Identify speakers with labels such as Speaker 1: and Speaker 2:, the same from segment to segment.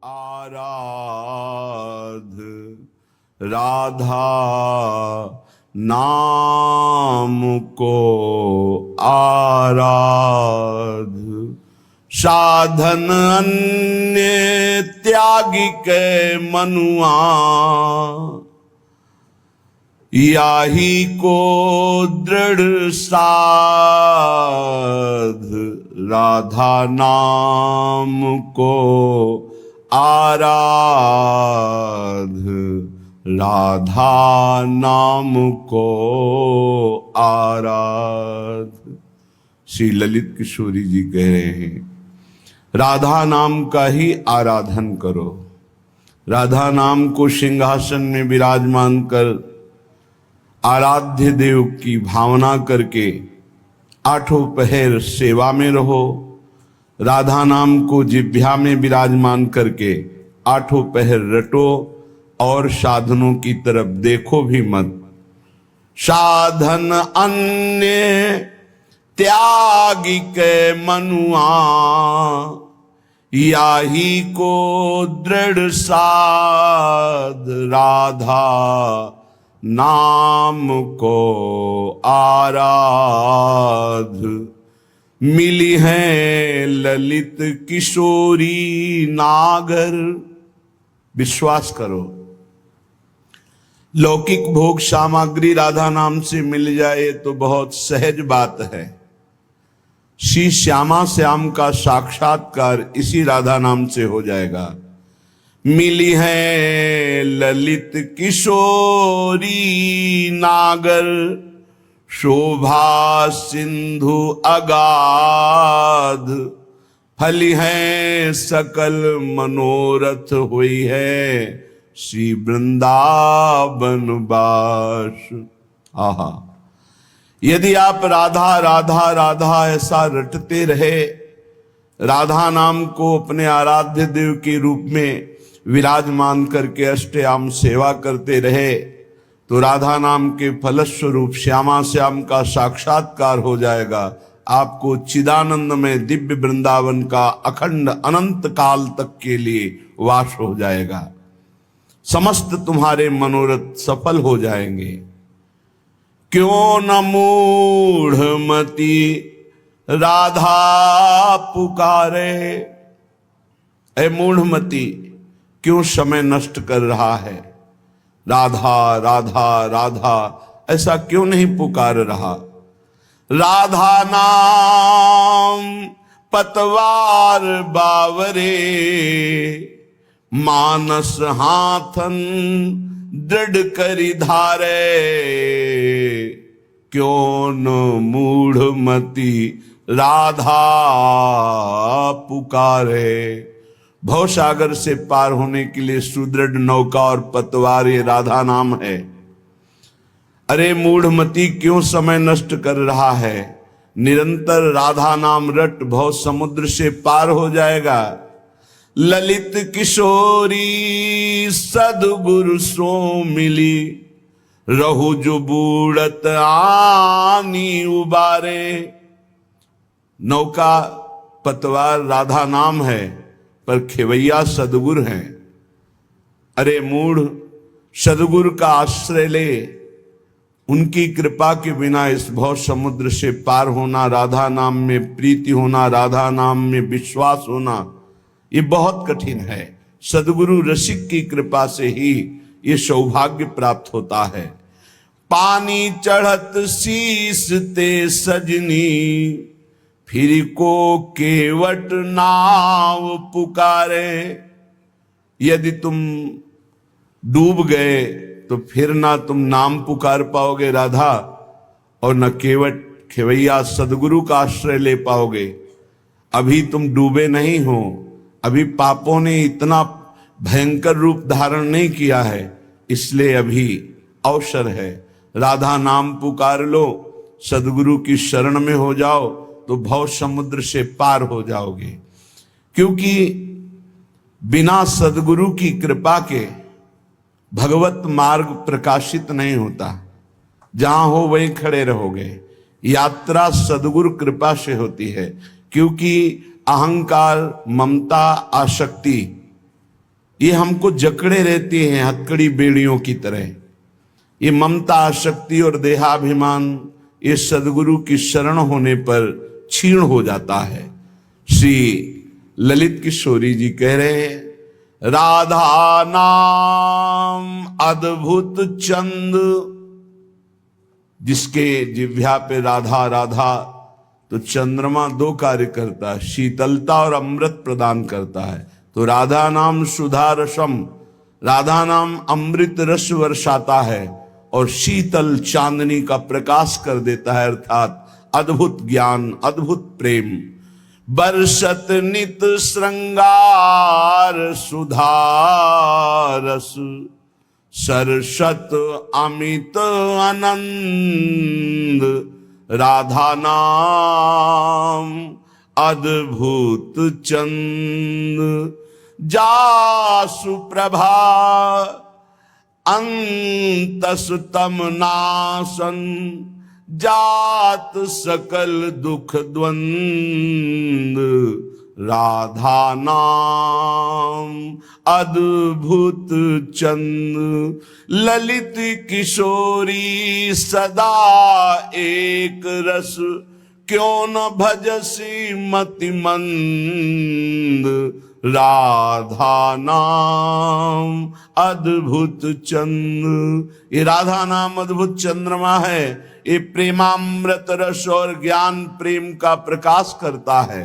Speaker 1: आराध राधा नाम को आराध। साधन अन्य त्यागी के मनुआ, याही को दृढ़ साध। राधा नाम को आराध, राधा नाम को आराध। श्री ललित किशोरी जी कह रहे हैं राधा नाम का ही आराधन करो। राधा नाम को सिंहासन में विराजमान कर आराध्य देव की भावना करके आठों पहर सेवा में रहो। राधा नाम को जिह्वा में विराजमान करके आठों पहर रटो और साधनों की तरफ देखो भी मत। साधन अन्य त्यागी के मनुआ, याही को दृढ़ साध। राधा नाम को आराध। मिली है ललित किशोरी नागर। विश्वास करो, लौकिक भोग सामग्री राधा नाम से मिल जाए तो बहुत सहज बात है। श्री श्यामा श्याम का साक्षात्कार इसी राधा नाम से हो जाएगा। मिली है ललित किशोरी नागर, शोभा सिंधु अगाध। फली है सकल मनोरथ, हुई है श्री वृंदावन बास। आहा, यदि आप राधा राधा राधा ऐसा रटते रहे, राधा नाम को अपने आराध्य देव के रूप में विराजमान करके अष्टयाम सेवा करते रहे, तो राधा नाम के फलस्वरूप श्यामा श्याम का साक्षात्कार हो जाएगा। आपको चिदानंद में दिव्य वृंदावन का अखंड अनंत काल तक के लिए वास हो जाएगा। समस्त तुम्हारे मनोरथ सफल हो जाएंगे। क्यों न मूढ़मती राधा पुकारे। ऐ मूढ़मती, क्यों समय नष्ट कर रहा है? राधा राधा राधा ऐसा क्यों नहीं पुकार रहा? राधा नाम पतवार बावरे, मानस हाथन दृढ़ करी धारे। क्यों न मूढ़मती राधा पुकारे। भवसागर से पार होने के लिए सुदृढ़ नौका और पतवार ये राधा नाम है। अरे मूढ़मती, क्यों समय नष्ट कर रहा है? निरंतर राधा नाम रट, भव समुद्र से पार हो जाएगा। ललित किशोरी सदगुरु सो मिली, रहु जो बूढ़त आनी उबारे। नौका पतवार राधा नाम है, पर खेवैया सदगुरु हैं। अरे मूढ़, सदगुरु का आश्रय ले। उनकी कृपा के बिना इस भव समुद्र से पार होना, राधा नाम में प्रीति होना, राधा नाम में विश्वास होना, ये बहुत कठिन है। सदगुरु रसिक की कृपा से ही ये सौभाग्य प्राप्त होता है। पानी चढ़त शीस ते सजनी, फिर को केवट नाव पुकारे। यदि तुम डूब गए तो फिर ना तुम नाम पुकार पाओगे राधा, और न केवट खेवैया सदगुरु का आश्रय ले पाओगे। अभी तुम डूबे नहीं हो, अभी पापों ने इतना भयंकर रूप धारण नहीं किया है, इसलिए अभी अवसर है। राधा नाम पुकार लो, सदगुरु की शरण में हो जाओ, तो भव समुद्र से पार हो जाओगे। क्योंकि बिना सदगुरु की कृपा के भगवत मार्ग प्रकाशित नहीं होता। जहां हो वहीं खड़े रहोगे। यात्रा सदगुरु कृपा से होती है, क्योंकि अहंकार, ममता, आसक्ति ये हमको जकड़े रहती हैं हथकड़ी बेड़ियों की तरह। ये ममता, आसक्ति और देहाभिमान ये सदगुरु की शरण होने पर क्षीण हो जाता है। श्री ललित किशोरी जी कह रहे हैं, राधा नाम अद्भुत चंद, जिसके जिह्वा पे राधा राधा, तो चंद्रमा दो कार्य करता है, शीतलता और अमृत प्रदान करता है। तो राधा नाम सुधा रसम, राधा नाम अमृत रस वर्षाता है और शीतल चांदनी का प्रकाश कर देता है, अर्थात अद्भुत ज्ञान, अद्भुत प्रेम। बरसत नित श्रृंगार सुधा रस, सरसत अमित आनंद, राधा नाम अद्भुत चंद। जासु प्रभा अंतस्तम नासन, जात सकल दुख द्वंद, राधा नाम अद्भुत चंद। ललित किशोरी सदा एक रस, क्यों न भजसी मति मंद, राधा नाम अद्भुत चंद्र। ये राधा नाम अद्भुत चंद्रमा है, ये प्रेमामृत रस और ज्ञान प्रेम का प्रकाश करता है।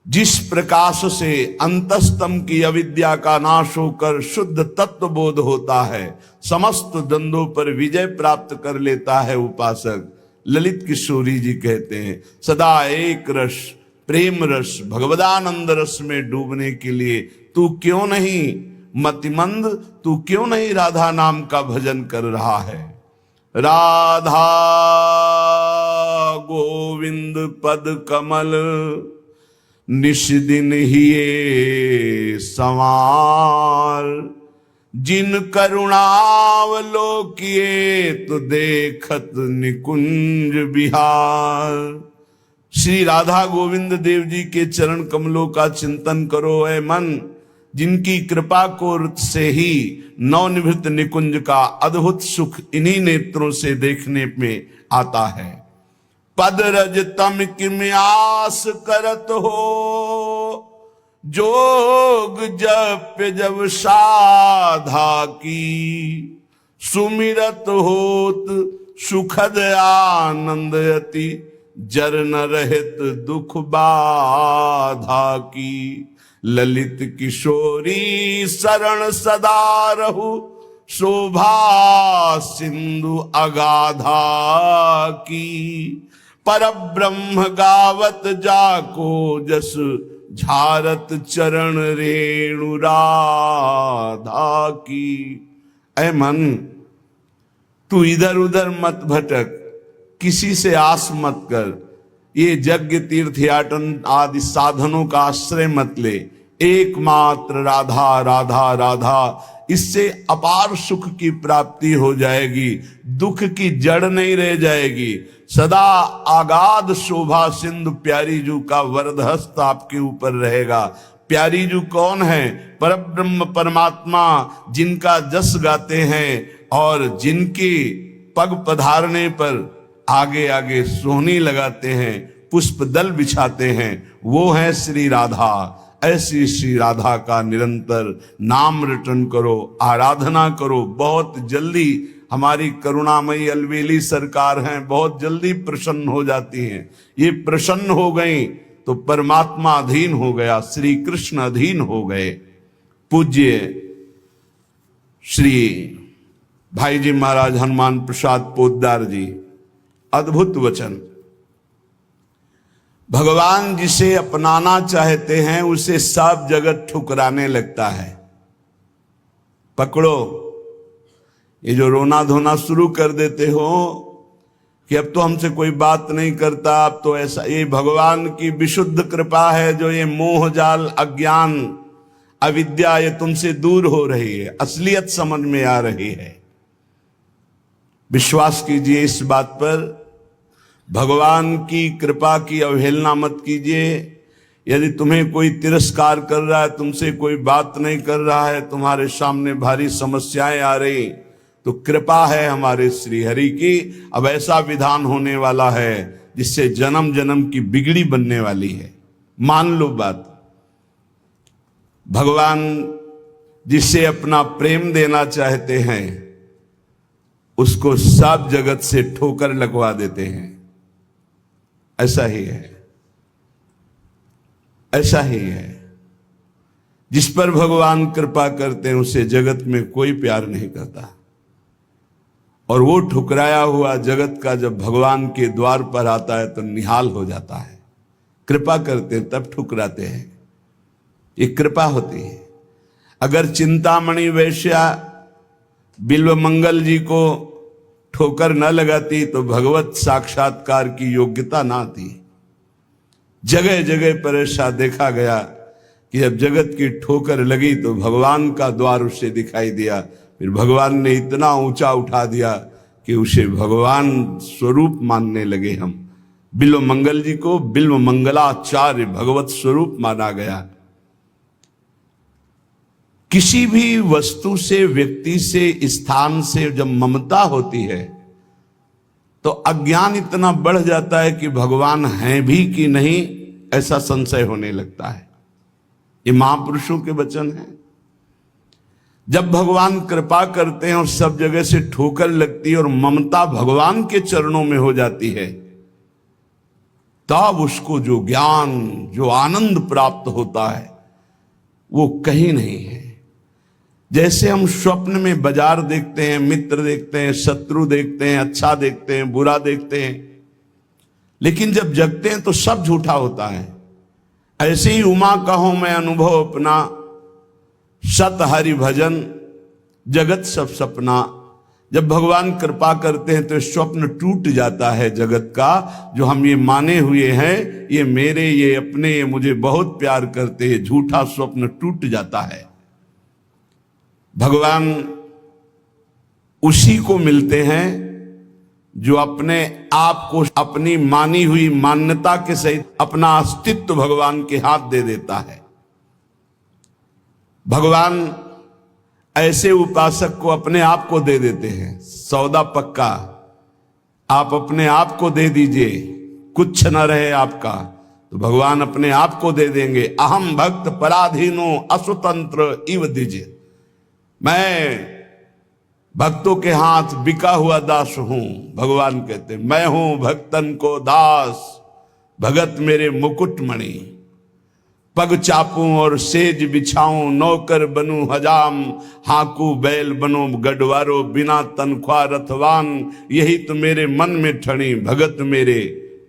Speaker 1: जिस प्रकाश से अंतस्तम की अविद्या का नाश होकर शुद्ध तत्व बोध होता है, समस्त द्वंद्वों पर विजय प्राप्त कर लेता है उपासक। ललित किशोरी जी कहते हैं, सदा एक रस, प्रेम रस, भगवदानंद रस में डूबने के लिए तू क्यों नहीं मतिमंद, तू क्यों नहीं राधा नाम का भजन कर रहा है। राधा गोविंद पद कमल, निश दिन ही संवार, जिन करुणावलोकिए तो देखत निकुंज बिहार। श्री राधा गोविंद देव जी के चरण कमलों का चिंतन करो ऐ मन, जिनकी कृपा को से ही नवनिभृत निकुंज का अद्भुत सुख इन्हीं नेत्रों से देखने में आता है। पद रज तम किम आस करत हो, जोग जप जब साधा की, सुमिरत होत सुखद आनंद अति, जर न रहित दुख बाधा की। ललित किशोरी शरण सदा रहु, शोभा सिंधु अगाधा की। पर ब्रह्म गावत जाको जस, झारत चरण रेणु राधा की। ऐ मन, तू इधर उधर मत भटक, किसी से आस मत कर, ये यज्ञ तीर्थ याटन आदि साधनों का आश्रय मत ले। एकमात्र राधा राधा राधा, इससे अपार सुख की प्राप्ति हो जाएगी, दुख की जड़ नहीं रह जाएगी। सदा आगाध शोभा सिंधु प्यारी जू का वरदहस्त आपके ऊपर रहेगा। प्यारी जू कौन है? परब्रह्म परमात्मा, जिनका जस गाते हैं और जिनकी पग पधारने पर आगे आगे सोहनी लगाते हैं, पुष्प दल बिछाते हैं, वो है श्री राधा। ऐसी श्री राधा का निरंतर नाम रटन करो, आराधना करो। बहुत जल्दी हमारी करुणामयी अलवेली सरकार हैं, बहुत जल्दी प्रसन्न हो जाती हैं। ये प्रसन्न हो गई तो परमात्मा अधीन हो गया, श्री कृष्ण अधीन हो गए। पूज्य श्री भाई जी महाराज हनुमान प्रसाद पोद्दार जी, अद्भुत वचन। भगवान जिसे अपनाना चाहते हैं उसे सब जगत ठुकराने लगता है। पकड़ो, ये जो रोना धोना शुरू कर देते हो कि अब तो हमसे कोई बात नहीं करता, अब तो ऐसा, ये भगवान की विशुद्ध कृपा है जो ये मोह जाल, अज्ञान, अविद्या ये तुमसे दूर हो रही है, असलियत समझ में आ रही है। विश्वास कीजिए इस बात पर, भगवान की कृपा की अवहेलना मत कीजिए। यदि तुम्हें कोई तिरस्कार कर रहा है, तुमसे कोई बात नहीं कर रहा है, तुम्हारे सामने भारी समस्याएं आ रही, तो कृपा है हमारे श्री हरि की। अब ऐसा विधान होने वाला है जिससे जन्म जन्म की बिगड़ी बनने वाली है। मान लो बात। भगवान जिसे अपना प्रेम देना चाहते हैं उसको सब जगत से ठोकर लगवा देते हैं। ऐसा ही है, ऐसा ही है। जिस पर भगवान कृपा करते हैं उसे जगत में कोई प्यार नहीं करता, और वो ठुकराया हुआ जगत का जब भगवान के द्वार पर आता है तो निहाल हो जाता है। कृपा करते हैं तब ठुकराते हैं, ये कृपा होती है। अगर चिंतामणि वैश्या बिल्व मंगल जी को ठोकर न लगाती तो भगवत साक्षात्कार की योग्यता ना थी। जगह जगह पर ऐसा देखा गया कि जब जगत की ठोकर लगी तो भगवान का द्वार उसे दिखाई दिया। फिर भगवान ने इतना ऊंचा उठा दिया कि उसे भगवान स्वरूप मानने लगे हम। बिल्व मंगल जी को बिल्व मंगलाचार्य भगवत स्वरूप माना गया। किसी भी वस्तु से, व्यक्ति से, स्थान से जब ममता होती है तो अज्ञान इतना बढ़ जाता है कि भगवान हैं भी कि नहीं ऐसा संशय होने लगता है। ये महापुरुषों के वचन हैं। जब भगवान कृपा करते हैं और सब जगह से ठोकर लगती है और ममता भगवान के चरणों में हो जाती है, तब उसको जो ज्ञान, जो आनंद प्राप्त होता है वो कहीं नहीं है। जैसे हम स्वप्न में बाजार देखते हैं, मित्र देखते हैं, शत्रु देखते हैं, अच्छा देखते हैं, बुरा देखते हैं, लेकिन जब जगते हैं तो सब झूठा होता है। ऐसे ही उमा कहो मैं अनुभव अपना, सत हरि भजन जगत सब सपना। जब भगवान कृपा करते हैं तो स्वप्न टूट जाता है जगत का, जो हम ये माने हुए हैं ये मेरे, ये अपने, ये मुझे बहुत प्यार करते हैं, झूठा स्वप्न टूट जाता है। भगवान उसी को मिलते हैं जो अपने आप को अपनी मानी हुई मान्यता के सहित अपना अस्तित्व भगवान के हाथ दे देता है। भगवान ऐसे उपासक को अपने आप को दे देते हैं। सौदा पक्का, आप अपने आप को दे दीजिए, कुछ न रहे आपका, तो भगवान अपने आप को दे देंगे। अहम भक्त पराधीनो असुतंत्र इव दीजिए, मैं भक्तों के हाथ बिका हुआ दास हूं। भगवान कहते मैं हूं भक्तन को दास, भगत मेरे मुकुटमणि। पग चापूं और सेज बिछाऊं, नौकर बनूं हजाम, हाकू बैल बनो गडवारो, बिना तनख्वाह रथवान। यही तो मेरे मन में ठणी, भगत मेरे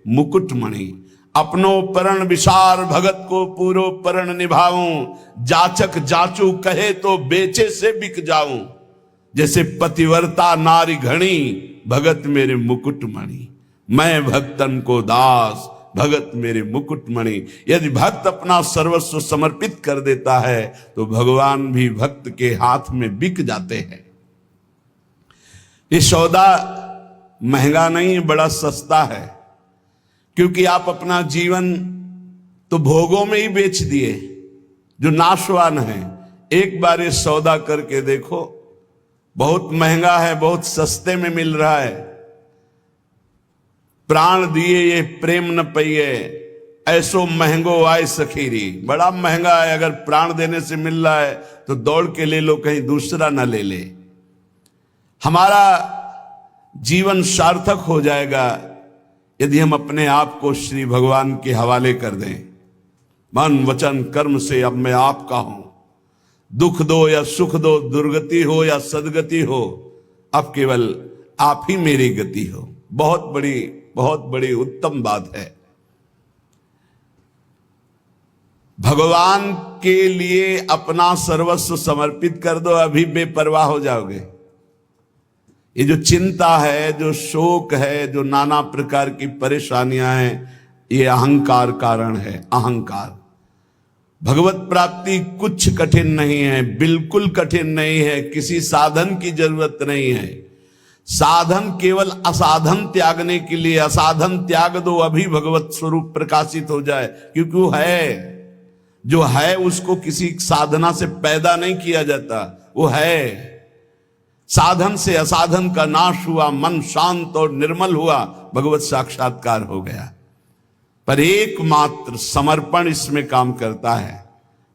Speaker 1: मुकुटमणि। अपनो परण विसार, भगत को पूरो परण निभाऊं। जाचक जाचू कहे तो बेचे से बिक जाऊं। जैसे पतिव्रता नारी घणी, भगत मेरे मुकुटमणि। मैं भक्तन को दास, भगत मेरे मुकुटमणि। यदि भक्त अपना सर्वस्व समर्पित कर देता है तो भगवान भी भक्त के हाथ में बिक जाते हैं। ये सौदा महंगा नहीं, बड़ा सस्ता है, क्योंकि आप अपना जीवन तो भोगों में ही बेच दिए जो नाशवान है। एक बार ये सौदा करके देखो, बहुत महंगा है, बहुत सस्ते में मिल रहा है। प्राण दिए ये प्रेम न पइए, ऐसो महंगो आए सखीरी। बड़ा महंगा है, अगर प्राण देने से मिल रहा है तो दौड़ के ले लो, कहीं दूसरा ना ले ले। हमारा जीवन सार्थक हो जाएगा यदि हम अपने आप को श्री भगवान के हवाले कर दें। मन वचन कर्म से अब मैं आपका हूं। दुख दो या सुख दो, दुर्गति हो या सदगति हो, अब केवल आप ही मेरी गति हो। बहुत बड़ी उत्तम बात है। भगवान के लिए अपना सर्वस्व समर्पित कर दो, अभी बेपरवाह हो जाओगे। ये जो चिंता है, जो शोक है, जो नाना प्रकार की परेशानियां हैं, ये अहंकार कारण है। अहंकार। भगवत प्राप्ति कुछ कठिन नहीं है, बिल्कुल कठिन नहीं है, किसी साधन की जरूरत नहीं है। साधन केवल असाधन त्यागने के लिए, असाधन त्याग दो अभी भगवत स्वरूप प्रकाशित हो जाए, क्योंकि वो है, जो है उसको किसी साधना से पैदा नहीं किया जाता, वो है। साधन से असाधन का नाश हुआ, मन शांत और निर्मल हुआ, भगवत साक्षात्कार हो गया। पर एकमात्र समर्पण इसमें काम करता है,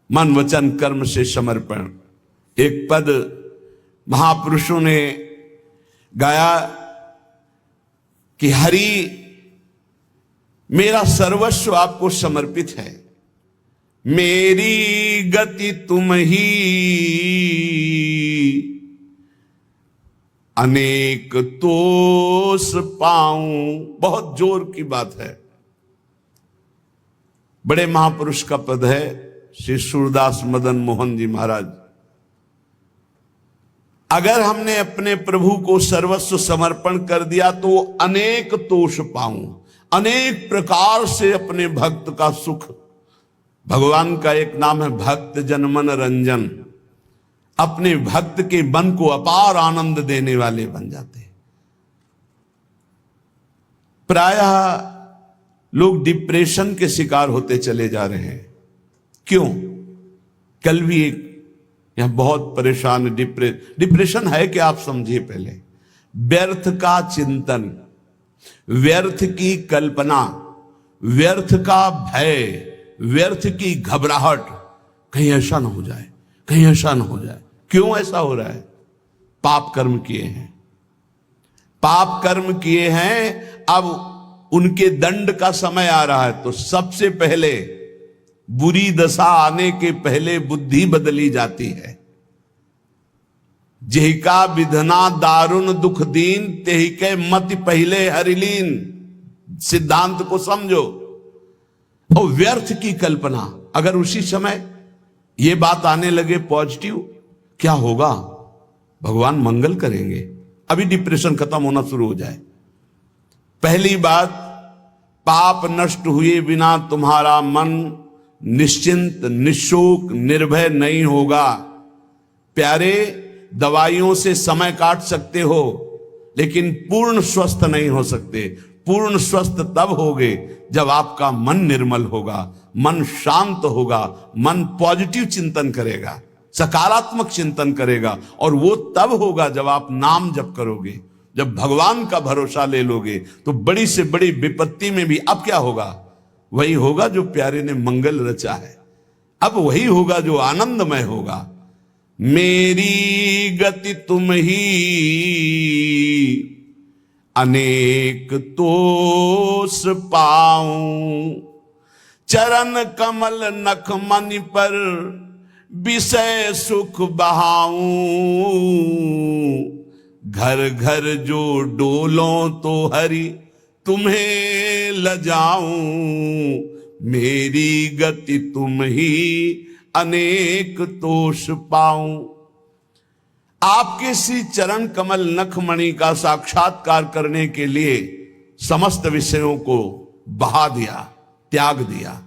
Speaker 1: मन वचन कर्म से समर्पण। एक पद महापुरुषों ने गाया कि हरि मेरा सर्वस्व आपको समर्पित है, मेरी गति तुम ही, अनेक तोष पाऊं। बहुत जोर की बात है, बड़े महापुरुष का पद है, श्री सूरदास मदन मोहन जी महाराज। अगर हमने अपने प्रभु को सर्वस्व समर्पण कर दिया तो अनेक तोष पाऊं, अनेक प्रकार से अपने भक्त का सुख। भगवान का एक नाम है भक्त जनमन रंजन, अपने भक्त के मन को अपार आनंद देने वाले बन जाते हैं। प्रायः लोग डिप्रेशन के शिकार होते चले जा रहे हैं। क्यों? कल भी एक यह बहुत परेशान डिप्रेशन है कि आप समझिए पहले, व्यर्थ का चिंतन, व्यर्थ की कल्पना, व्यर्थ का भय, व्यर्थ की घबराहट, कहीं ऐसा ना हो जाए, कहीं ऐसा ना हो जाए। क्यों ऐसा हो रहा है? पाप कर्म किए हैं, पाप कर्म किए हैं, अब उनके दंड का समय आ रहा है। तो सबसे पहले बुरी दशा आने के पहले बुद्धि बदली जाती है। जेहि का विधना दारुण दुख दीन, तेहि के मति पहले हरिलीन। सिद्धांत को समझो। और व्यर्थ की कल्पना, अगर उसी समय ये बात आने लगे पॉजिटिव, क्या होगा? भगवान मंगल करेंगे, अभी डिप्रेशन खत्म होना शुरू हो जाए। पहली बात, पाप नष्ट हुए बिना तुम्हारा मन निश्चिंत, निशोक, निर्भय नहीं होगा। प्यारे, दवाइयों से समय काट सकते हो, लेकिन पूर्ण स्वस्थ नहीं हो सकते। पूर्ण स्वस्थ तब होगे जब आपका मन निर्मल होगा, मन शांत होगा, मन पॉजिटिव चिंतन करेगा, सकारात्मक चिंतन करेगा। और वो तब होगा जब आप नाम जप करोगे, जब भगवान का भरोसा ले लोगे। तो बड़ी से बड़ी विपत्ति में भी अब क्या होगा? वही होगा जो प्यारे ने मंगल रचा है। अब वही होगा जो आनंदमय होगा। मेरी गति तुम ही, अनेक तोष पाऊं। चरण कमल नख मनि पर, विषय सुख बहाऊं। घर घर जो डोलों तो हरि तुम्हें लजाऊं। मेरी गति तुम ही, अनेक तोष पाऊं। आपके श्री चरण कमल नखमणि का साक्षात्कार करने के लिए समस्त विषयों को बहा दिया, त्याग दिया।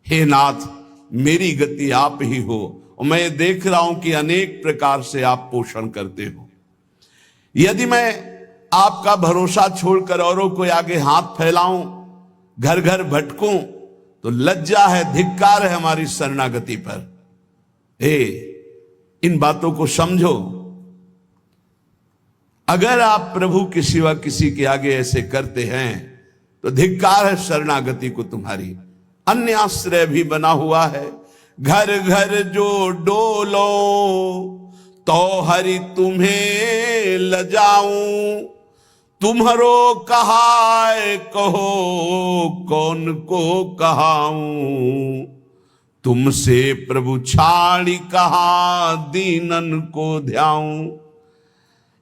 Speaker 1: हे नाथ, मेरी गति आप ही हो, और मैं देख रहा हूं कि अनेक प्रकार से आप पोषण करते हो। यदि मैं आपका भरोसा छोड़कर औरों को आगे हाथ फैलाऊं, घर घर भटकूं, तो लज्जा है, धिक्कार है हमारी शरणागति पर। हे, इन बातों को समझो। अगर आप प्रभु के सिवा किसी के आगे ऐसे करते हैं तो धिक्कार है शरणागति को तुम्हारी। अन्य आश्रय भी बना हुआ है। घर घर जो डोलो तो हरि तुम्हें लजाऊं। तुम्हारो कहाय कहो, कौन को कहाऊं। तुमसे प्रभु छाड़ी कहा, दीनन को ध्याऊं।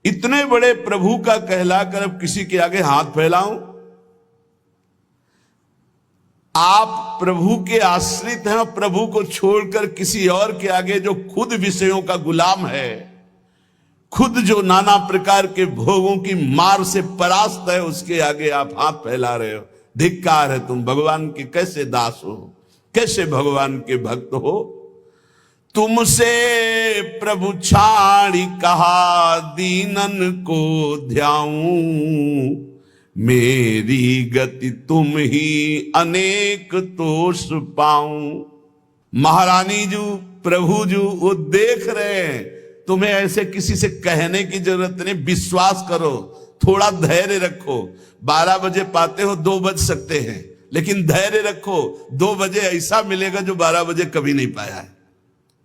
Speaker 1: इतने बड़े प्रभु का कहलाकर अब किसी के आगे हाथ फैलाऊं? आप प्रभु के आश्रित हैं, प्रभु को छोड़कर किसी और के आगे, जो खुद विषयों का गुलाम है, खुद जो नाना प्रकार के भोगों की मार से परास्त है, उसके आगे आप हाथ फैला रहे हो। धिक्कार है। तुम भगवान के कैसे दास हो, कैसे भगवान के भक्त हो? तुमसे प्रभु छाड़ी कहा दीनन को ध्याऊं, मेरी गति तुम ही अनेक तोष पाऊं। महारानी जी प्रभु जी वो देख रहे हैं, तुम्हें ऐसे किसी से कहने की जरूरत नहीं, विश्वास करो, थोड़ा धैर्य रखो। 12 बजे पाते हो, 2 बज सकते हैं, लेकिन धैर्य रखो, 2 बजे ऐसा मिलेगा जो 12 बजे कभी नहीं पाया है।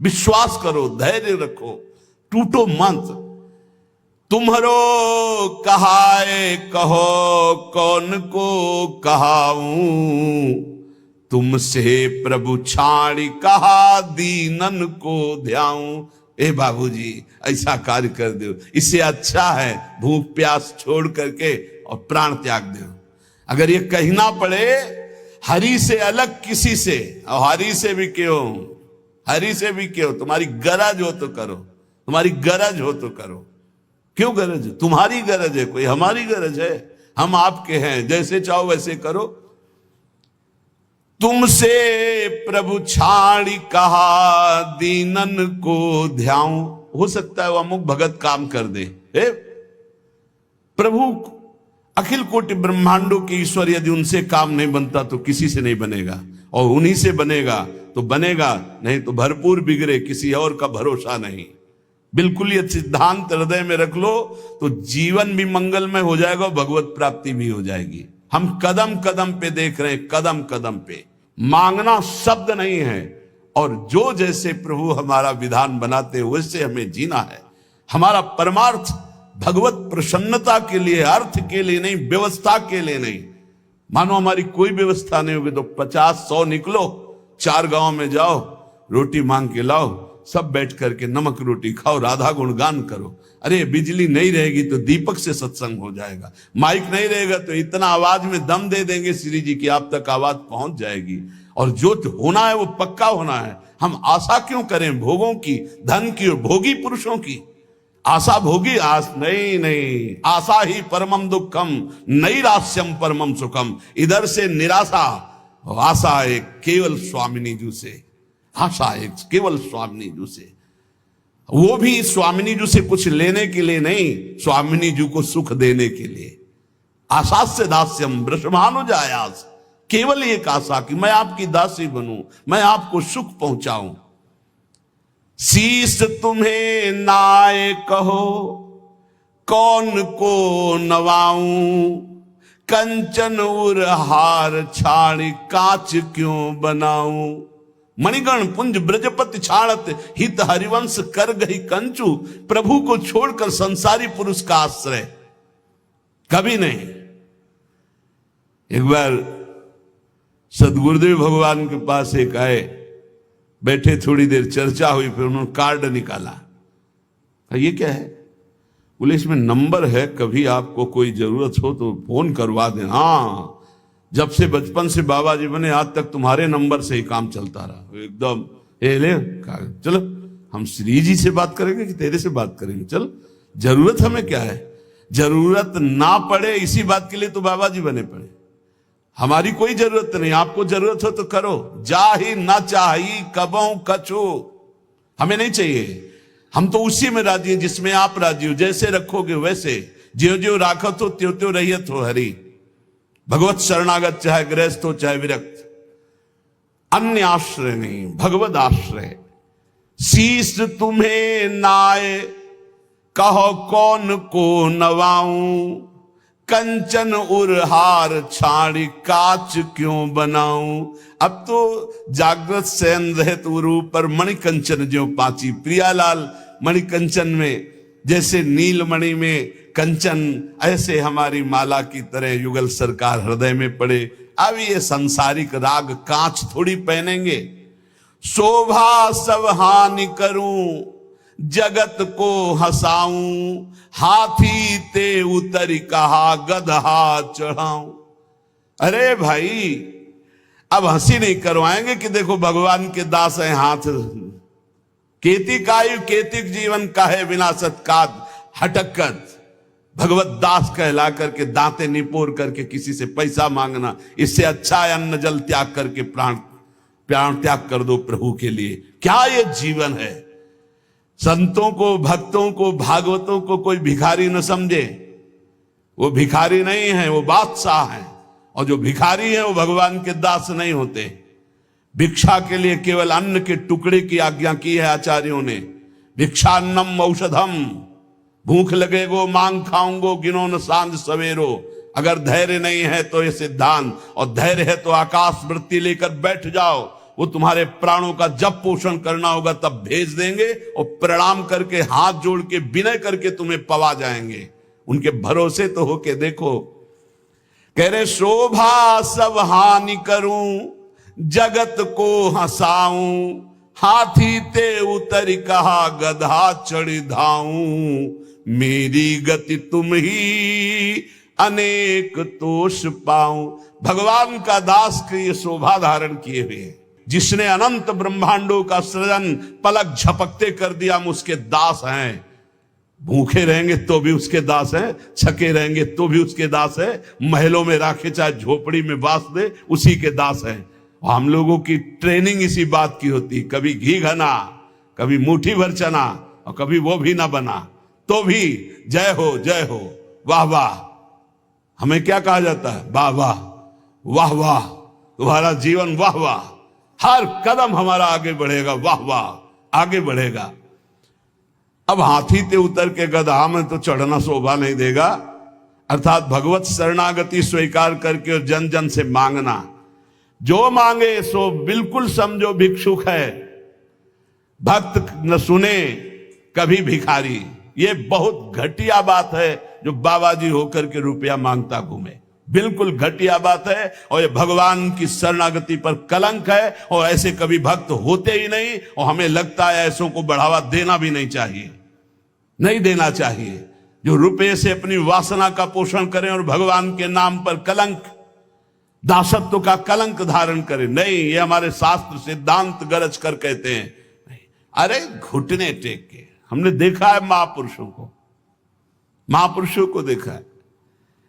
Speaker 1: विश्वास करो, धैर्य रखो, टूटो मत। तुम्हारो कहाए कहो कौन को कहाऊं, तुमसे प्रभु छाड़ी कहा दीनन को ध्याऊं। ए बाबूजी ऐसा कार्य कर दो, इससे अच्छा है भूख प्यास छोड़ करके और प्राण त्याग दो। अगर ये कहना पड़े हरि से अलग किसी से, और हरि से भी क्यों, हरि से भी क्यों, तुम्हारी गरज हो तो करो, तुम्हारी गरज हो तो करो। क्यों गरज? तुम्हारी गरज है, कोई हमारी गरज है? हम आपके हैं, जैसे चाहो वैसे करो। तुमसे प्रभु छाड़ी कहा दीनन को ध्याऊं। हो सकता है वो अमुक भगत काम कर दे। प्रभु अखिल कोटि ब्रह्मांडों के ईश्वर यदि उनसे काम नहीं बनता तो किसी से नहीं बनेगा, और उन्हीं से बनेगा तो बनेगा, नहीं तो भरपूर बिगड़े, किसी और का भरोसा नहीं। बिल्कुल ये सिद्धांत हृदय में रख लो तो जीवन भी मंगलमय हो जाएगा और भगवत प्राप्ति भी हो जाएगी। हम कदम कदम पे देख रहे हैं, कदम कदम पे। मांगना शब्द नहीं है, और जो जैसे प्रभु हमारा विधान बनाते हैं वैसे हमें जीना है। हमारा परमार्थ भगवत प्रसन्नता के लिए, अर्थ के लिए नहीं, व्यवस्था के लिए नहीं। मानो हमारी कोई व्यवस्था नहीं होगी तो 50-100 निकलो, 4 गांव में जाओ, रोटी मांग के लाओ, सब बैठ करके नमक रोटी खाओ, राधा गुणगान करो। अरे बिजली नहीं रहेगी तो दीपक से सत्संग हो जाएगा, माइक नहीं रहेगा तो इतना आवाज में दम दे देंगे श्री जी की आप तक आवाज पहुंच जाएगी। और जो होना है वो पक्का होना है। हम आशा क्यों करें भोगों की, धन की और भोगी पुरुषों की? आशा भोगी आस नहीं, आशा ही परमम दुखम, नैराश्यम परमम सुखम। इधर से निराशा, आशा एक केवल स्वामिनी जी से, आशा एक केवल स्वामिनी जी से, वो भी स्वामिनी जी से कुछ लेने के लिए नहीं, स्वामिनी जी को सुख देने के लिए। आशा से दास्यम वृषभानुजायास, केवल एक आशा कि मैं आपकी दासी बनूं, मैं आपको सुख पहुंचाऊं। शीश तुम्हें नाय कहो कौन को नवाऊं, कंचन उर हार छाड़ कांच क्यों बनाऊं। मणिगण पुंज ब्रजपति छाड़त हित हरिवंश कर गई कंचू। प्रभु को छोड़कर संसारी पुरुष का आश्रय कभी नहीं। एक बार सदगुरुदेव भगवान के पास एक आए, बैठे, थोड़ी देर चर्चा हुई, फिर उन्होंने कार्ड निकाला। ये क्या है? बोले इसमें नंबर है, कभी आपको कोई जरूरत हो तो फोन करवा दें। हाँ, जब से बचपन से बाबा जी बने आज तक तुम्हारे नंबर से ही काम चलता रहा। एकदम ले चलो, हम श्री जी से बात करेंगे कि तेरे से बात करेंगे, चल। जरूरत हमें क्या है? जरूरत ना पड़े इसी बात के लिए तो बाबा जी बने पड़े। हमारी कोई जरूरत नहीं, आपको जरूरत हो तो करो। जाही ना चाहिए कबों कछो, हमें नहीं चाहिए। हम तो उसी में राजी हैं जिसमें आप राजी हो। जैसे रखोगे वैसे, ज्यो ज्यो राखत हो त्यों त्यों रहियत हो हरि। भगवत शरणागत चाहे गृहस्थ हो चाहे विरक्त, अन्य आश्रय नहीं, भगवत आश्रय। शीश तुम्हें नाय कहो कौन को नवाऊं, कंचन उरहार छाड़ी काच क्यों बनाऊं। अब तो जागृत शयन रहत उरु पर मणि कंचन ज्यों पाची। प्रियालाल मणि कंचन में जैसे नीलमणि में कंचन, ऐसे हमारी माला की तरह युगल सरकार हृदय में पड़े। अब ये सांसारिक राग कांच थोड़ी पहनेंगे। शोभा सब हानि करूं जगत को हंसाऊं, हाथी ते उतर कहा गदहा चढ़ाऊं। अरे भाई, अब हंसी नहीं करवाएंगे कि देखो भगवान के दास हैं हाथ। केति कायु केतिक जीवन काहे विनाशत काद हटकत। भगवत दास कहला करके दांते निपोर करके किसी से पैसा मांगना, इससे अच्छा है अन्न जल त्याग करके प्राण प्राण त्याग कर दो प्रभु के लिए। क्या ये जीवन है? संतों को, भक्तों को, भागवतों को कोई भिखारी न समझे। वो भिखारी नहीं है, वो बादशाह है। और जो भिखारी है वो भगवान के दास नहीं होते। भिक्षा के लिए केवल अन्न के टुकड़े की आज्ञा की है आचार्यों ने। भिक्षान्नम औषधम, भूख लगेगो मांग खाऊंगो, गिनो न सांझ सवेरो। अगर धैर्य नहीं है तो ये सिद्धांत, और धैर्य है तो आकाश वृत्ति लेकर बैठ जाओ। वो तुम्हारे प्राणों का जब पोषण करना होगा तब भेज देंगे, और प्रणाम करके हाथ जोड़ के विनय करके तुम्हें पवा जाएंगे। उनके भरोसे तो होके देखो। कह रहे शोभा सब हानि करूं, जगत को हंसाऊं, हाथी ते उतर कहा गधा चढ़ धाऊं। मेरी गति तुम ही अनेक तोष पाऊं। भगवान का दास के ये शोभा धारण किए हुए हैं। जिसने अनंत ब्रह्मांडों का सृजन पलक झपकते कर दिया, हम उसके दास हैं। भूखे रहेंगे तो भी उसके दास हैं, छके रहेंगे तो भी उसके दास है, महलों में राखे चाहे झोपड़ी में बास दे उसी के दास हैं। हम लोगों की ट्रेनिंग इसी बात की होती, कभी घी घना, कभी मुट्ठी भर चना, और कभी वो भी ना बना तो भी जय हो जय हो, वाह वाह। हमें क्या कहा जाता है? वाह वाह, वाह वाह, तुम्हारा जीवन वाह वाह, हर कदम हमारा आगे बढ़ेगा, वाह वाह आगे बढ़ेगा। अब हाथी ते उतर के गधा में तो चढ़ना शोभा नहीं देगा। अर्थात भगवत शरणागति स्वीकार करके और जन जन से मांगना, जो मांगे सो बिल्कुल समझो भिक्षुक है। भक्त न सुने कभी भिखारी। ये बहुत घटिया बात है जो बाबा जी होकर के रुपया मांगता घूमे, बिल्कुल घटिया बात है। और ये भगवान की शरणागति पर कलंक है, और ऐसे कभी भक्त होते ही नहीं। और हमें लगता है ऐसों को बढ़ावा देना भी नहीं चाहिए, नहीं देना चाहिए। जो रुपये से अपनी वासना का पोषण करें और भगवान के नाम पर कलंक, दासत्व का कलंक धारण करें, नहीं। ये हमारे शास्त्र सिद्धांत गरज कर कहते हैं। अरे घुटने टेक के, हमने देखा है महापुरुषों को, महापुरुषों को देखा है।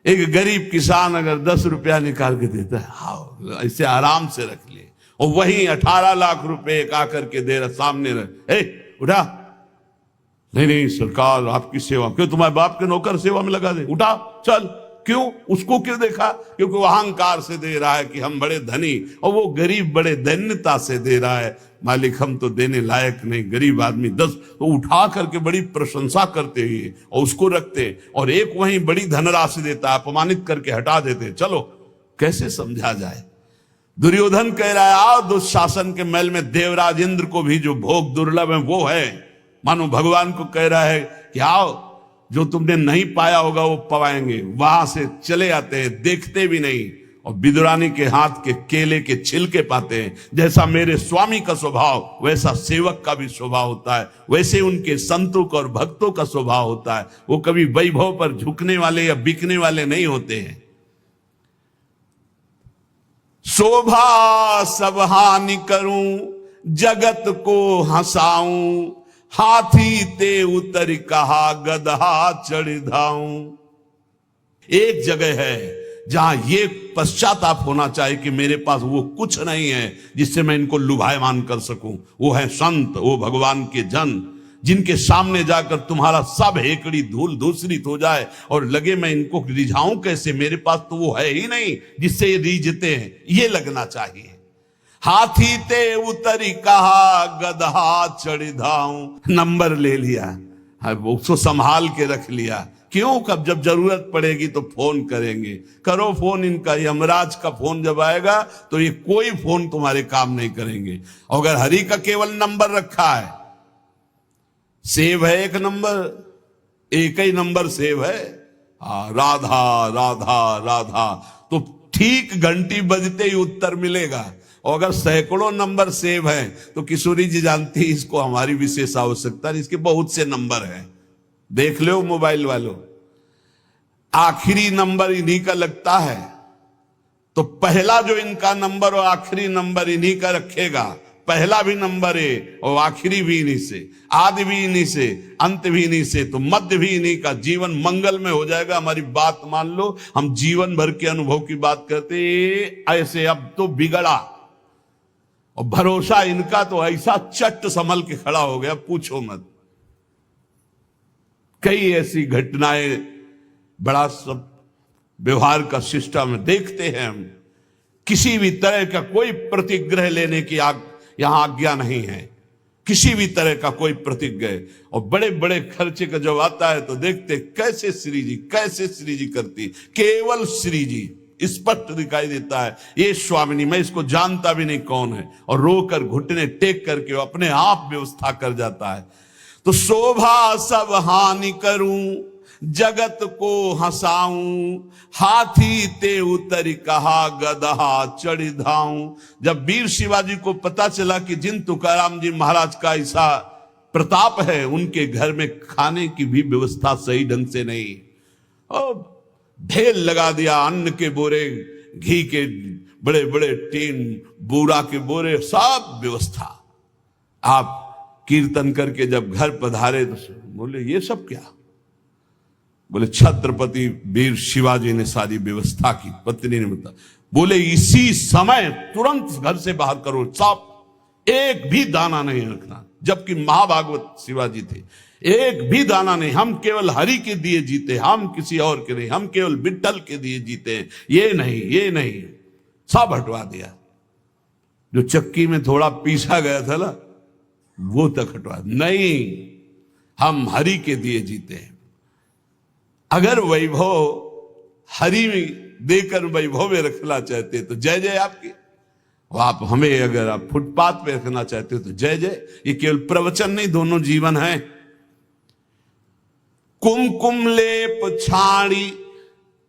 Speaker 1: एक गरीब किसान अगर 10 रुपया निकाल के देता है, हाँ ऐसे आराम से रख ले, और वहीं 18 लाख रुपए आकर के दे रहा सामने रख, उठा, नहीं नहीं सरकार आपकी सेवा, क्यों तुम्हारे बाप के नौकर सेवा में लगा दे, उठा चल। क्यों? उसको क्यों देखा? क्योंकि वो अहंकार से दे रहा है कि हम बड़े धनी, और वो गरीब बड़े दैन्यता से दे रहा है, मालिक हम तो देने लायक नहीं, गरीब आदमी 10, तो उठा करके बड़ी प्रशंसा करते हुए और उसको रखते, और एक वहीं बड़ी धनराशि देता, अपमानित करके हटा देते। चलो कैसे समझा जाए? दुर्योधन कह रहा है आओ दुशासन के महल में देवराज इंद्र को भी जो भोग दुर्लभ है वो है। मानो भगवान को कह रहा है कि आओ, जो तुमने नहीं पाया होगा वो पाएंगे। वहां से चले आते हैं, देखते भी नहीं, और विदुरानी के हाथ के केले के छिलके पाते हैं। जैसा मेरे स्वामी का स्वभाव वैसा सेवक का भी स्वभाव होता है, वैसे उनके संतों का और भक्तों का स्वभाव होता है। वो कभी वैभव पर झुकने वाले या बिकने वाले नहीं होते हैं। शोभा सब हानि करूं, जगत को हंसाऊं, हाथी ते उतर कहा गधा चढ़ धाऊं। एक जगह है जहां ये पश्चाताप होना चाहिए कि मेरे पास वो कुछ नहीं है जिससे मैं इनको लुभायमान कर सकूं। वो है संत, वो भगवान के जन, जिनके सामने जाकर तुम्हारा सब हेकड़ी धूल धूसरित हो जाए और लगे मैं इनको रिझाऊं कैसे, मेरे पास तो वो है ही नहीं जिससे ये रिझते हैं, ये लगना चाहिए। हाथी ते उतरी कहा गधा चढ़ धाऊं। नंबर ले लिया, उसको संभाल के रख लिया। क्यों? कब जब जरूरत पड़ेगी तो फोन करेंगे। करो फोन इनका, यमराज का फोन जब आएगा तो ये कोई फोन तुम्हारे काम नहीं करेंगे। अगर हरि का केवल नंबर रखा है, सेव है एक नंबर, एक ही नंबर सेव है, राधा राधा राधा, तो ठीक घंटी बजते ही उत्तर मिलेगा। और अगर सैकड़ों नंबर सेव हैं तो किशोरी जी जानती है इसको हमारी विशेष आवश्यकता है, इसके बहुत से नंबर हैं। देख लो मोबाइल वालों, आखिरी नंबर इन्हीं का लगता है, तो पहला जो इनका नंबर और आखिरी नंबर इन्हीं का रखेगा। पहला भी नंबर है और आखिरी भी इन्हीं से, आदि भी इन्हीं से, अंत भी इन्हीं से, तो मध्य भी इन्हीं का। जीवन मंगल में हो जाएगा। हमारी बात मान लो, हम जीवन भर के अनुभव की बात करते, ऐसे अब तो बिगड़ा, और भरोसा इनका तो ऐसा चट संभल के खड़ा हो गया, पूछो मत। कई ऐसी घटनाएं बड़ा सब व्यवहार का सिस्टम देखते हैं हम। किसी भी तरह का कोई प्रतिग्रह लेने की यहां आज्ञा नहीं है, किसी भी तरह का कोई प्रतिग्रह। और बड़े बड़े खर्चे का जब आता है तो देखते कैसे श्री जी, कैसे श्री जी करती, केवल श्री जी स्पष्ट दिखाई देता है। ये स्वामिनी, मैं इसको जानता भी नहीं कौन है, और रोकर घुटने टेक करके वो अपने आप व्यवस्था कर जाता है। तो शोभा सब हानि करूं, जगत को हंसाऊं, हाथी ते उतरी कहा, गदहा चढ़ी धाऊं। जब वीर शिवाजी को पता चला कि जिन तुकाराम जी महाराज का ऐसा प्रताप है, उनके घर में खाने की भी व्यवस्था सही ढंग से नहीं, और ढेर लगा दिया अन्न के बोरे, घी के बड़े बड़े टीन, बूरा के बोरे, सब व्यवस्था। आप कीर्तन करके जब घर पधारे तो बोले ये सब क्या? बोले छत्रपति वीर शिवाजी ने सारी व्यवस्था की। पत्नी ने बताया, बोले इसी समय तुरंत घर से बाहर करो, सब, एक भी दाना नहीं रखना। जबकि महाभागवत शिवाजी थे, एक भी दाना नहीं। हम केवल हरि के दिए जीते, हम किसी और के नहीं, हम केवल विट्ठल के दिए जीते, ये नहीं, ये नहीं, सब हटवा दिया। जो चक्की में थोड़ा पीसा गया था ना, वो तक हटवा नहीं, हम हरि के दिए जीते हैं। अगर वैभव हरि में देकर वैभव में रखना चाहते तो जय जय आपकी, आप हमें अगर आप फुटपाथ पे रखना चाहते हो तो जय जय। ये केवल प्रवचन नहीं, दोनों जीवन है। कुमकुम लेप छाड़ी,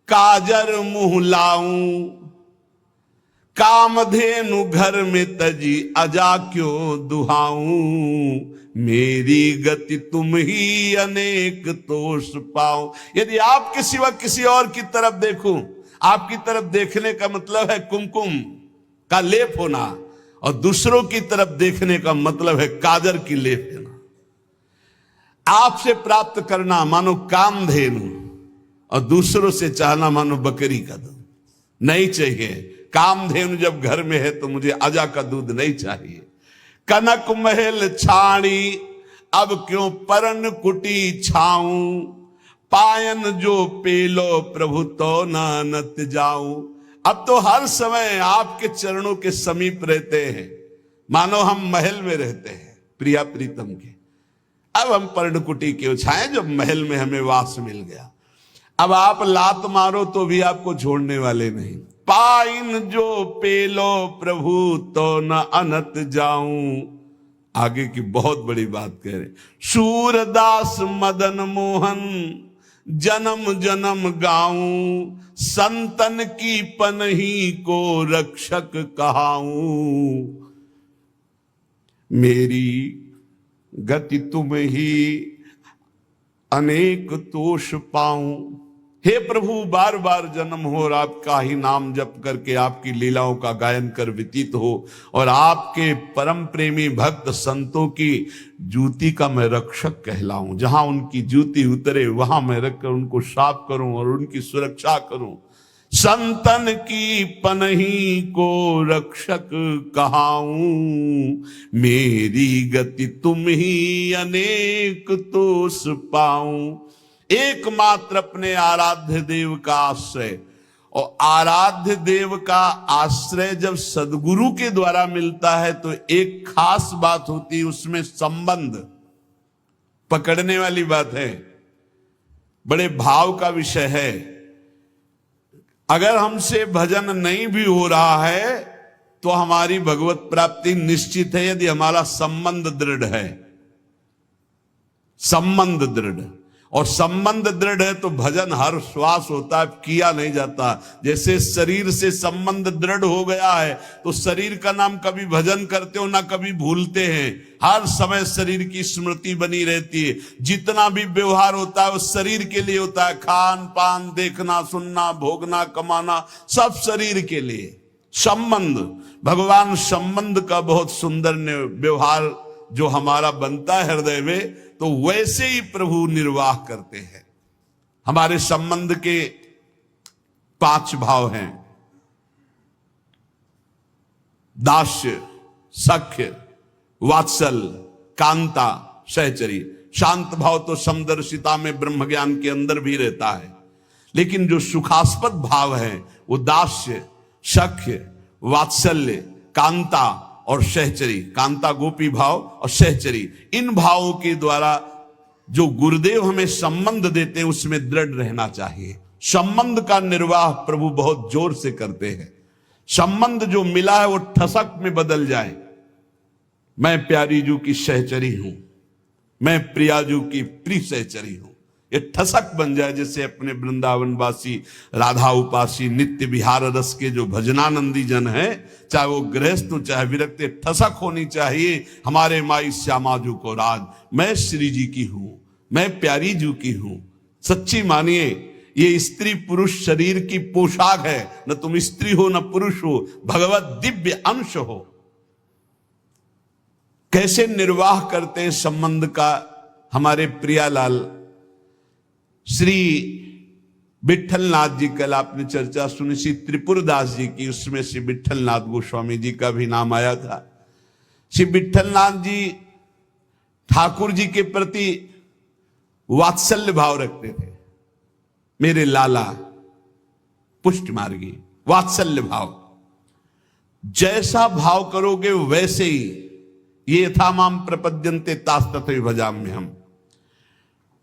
Speaker 1: काजर मुंह लाऊं, कामधेनु घर में तजी, अजा क्यों दुहाऊं, मेरी गति तुम ही अनेक तोष पाऊं। यदि आपके सिवा किसी और की तरफ देखूं, आपकी तरफ देखने का मतलब है कुमकुम का लेप होना, और दूसरों की तरफ देखने का मतलब है काजर की लेप होना। आपसे प्राप्त करना मानो कामधेनु, और दूसरों से चाहना मानो बकरी का दूध। नहीं चाहिए। कामधेनु जब घर में है तो मुझे अजा का दूध नहीं चाहिए। कनक महल छाड़ी, अब क्यों परन कुटी छाऊं, पायन जो पेलो प्रभु तो नानत जाऊं। अब तो हर समय आपके चरणों के समीप रहते हैं, मानो हम महल में रहते हैं प्रिया प्रीतम के। अब हम पर्णकुटी क्यों छाएं जब महल में हमें वास मिल गया। अब आप लात मारो तो भी आपको छोड़ने वाले नहीं। पाइन जो पेलो प्रभु तो न अनत जाऊं। आगे की बहुत बड़ी बात कह रहे। सूरदास मदन मोहन जन्म जन्म गाऊं, संतन की पनही को रक्षक कहाऊं, मेरी गति तुम ही अनेक तोष पाऊं। हे प्रभु, बार बार जन्म हो और आपका ही नाम जप करके आपकी लीलाओं का गायन कर व्यतीत हो, और आपके परम प्रेमी भक्त संतों की जूती का मैं रक्षक कहलाऊं। जहां उनकी जूती उतरे वहां मैं रखकर उनको साफ करूं और उनकी सुरक्षा करूं। संतन की पनही को रक्षक कहाऊं, मेरी गति तुम ही अनेक तोष पाऊं। एकमात्र अपने आराध्य देव का आश्रय, और आराध्य देव का आश्रय जब सदगुरु के द्वारा मिलता है तो एक खास बात होती है, उसमें संबंध पकड़ने वाली बात है, बड़े भाव का विषय है। अगर हमसे भजन नहीं भी हो रहा है तो हमारी भगवत प्राप्ति निश्चित है, यदि हमारा संबंध दृढ़ है। संबंध दृढ़, और संबंध दृढ़ है तो भजन हर श्वास होता है, किया नहीं जाता। जैसे शरीर से संबंध दृढ़ हो गया है तो शरीर का नाम कभी भजन करते हो ना कभी भूलते हैं, हर समय शरीर की स्मृति बनी रहती है। जितना भी व्यवहार होता है वो शरीर के लिए होता है, खान पान, देखना सुनना, भोगना कमाना, सब शरीर के लिए। संबंध, भगवान संबंध का बहुत सुंदर व्यवहार जो हमारा बनता है हृदय में, तो वैसे ही प्रभु निर्वाह करते हैं। हमारे संबंध के 5 भाव हैं। दास्य, सख्य, वात्सल्य, कांता, सहचरी। शांत भाव तो समदर्शिता में ब्रह्म ज्ञान के अंदर भी रहता है, लेकिन जो सुखास्पद भाव है वो दास्य, सख्य, वात्सल्य, कांता और सहचरी। कांता गोपी भाव और सहचरी, इन भावों के द्वारा जो गुरुदेव हमें संबंध देते हैं उसमें दृढ़ रहना चाहिए। संबंध का निर्वाह प्रभु बहुत जोर से करते हैं। संबंध जो मिला है वो ठसक में बदल जाए। मैं प्यारी जू की सहचरी हूं, मैं प्रियाजू की प्रिय सहचरी हूं, ये ठसक बन जाए। जैसे अपने वृंदावनवासी राधा उपासी नित्य विहार रस के जो भजनानंदी जन हैं, चाहे वो गृहस्थ हो चाहे विरक्त, ठसक होनी चाहिए हमारे माई श्यामा जू को राज। मैं श्री जी की हूं, मैं प्यारी जू की हूं। सच्ची मानिए ये स्त्री पुरुष शरीर की पोशाक है, न तुम स्त्री हो न पुरुष हो, भगवत दिव्य अंश हो। कैसे निर्वाह करते हैं संबंध का हमारे प्रियालाल श्री विठलनाथ जी। कल आपने चर्चा सुनी श्री त्रिपुरदास जी की, उसमें श्री विठलनाथ गोस्वामी जी का भी नाम आया था। श्री विठलनाथ जी ठाकुर जी के प्रति वात्सल्य भाव रखते थे। मेरे लाला पुष्ट मार्गी, वात्सल्य भाव। जैसा भाव करोगे वैसे ही, ये था माम प्रपद्यन्ते तास्तथैव भजाम्यहम्।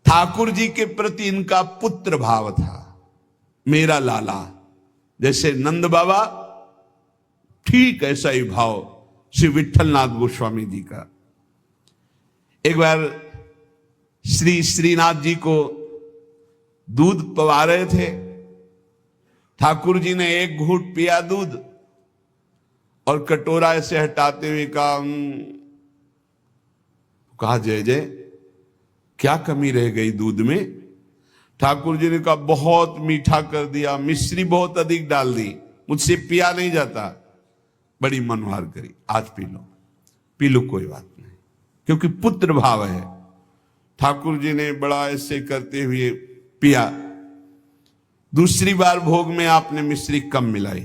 Speaker 1: ठाकुर जी के प्रति इनका पुत्र भाव था, मेरा लाला। जैसे नंद बाबा, ठीक ऐसा ही भाव श्री विठलनाथ गोस्वामी जी का। एक बार श्री श्रीनाथ जी को दूध पवा रहे थे, ठाकुर जी ने एक घूंट पिया दूध और कटोरा ऐसे हटाते हुए कहा जय जय, क्या कमी रह गई दूध में? ठाकुर जी ने कहा बहुत मीठा कर दिया, मिश्री बहुत अधिक डाल दी, मुझसे पिया नहीं जाता। बड़ी मनोहार करी, आज पी लो, पी लो कोई बात नहीं, क्योंकि पुत्र भाव है। ठाकुर जी ने बड़ा ऐसे करते हुए पिया। दूसरी बार भोग में आपने मिश्री कम मिलाई,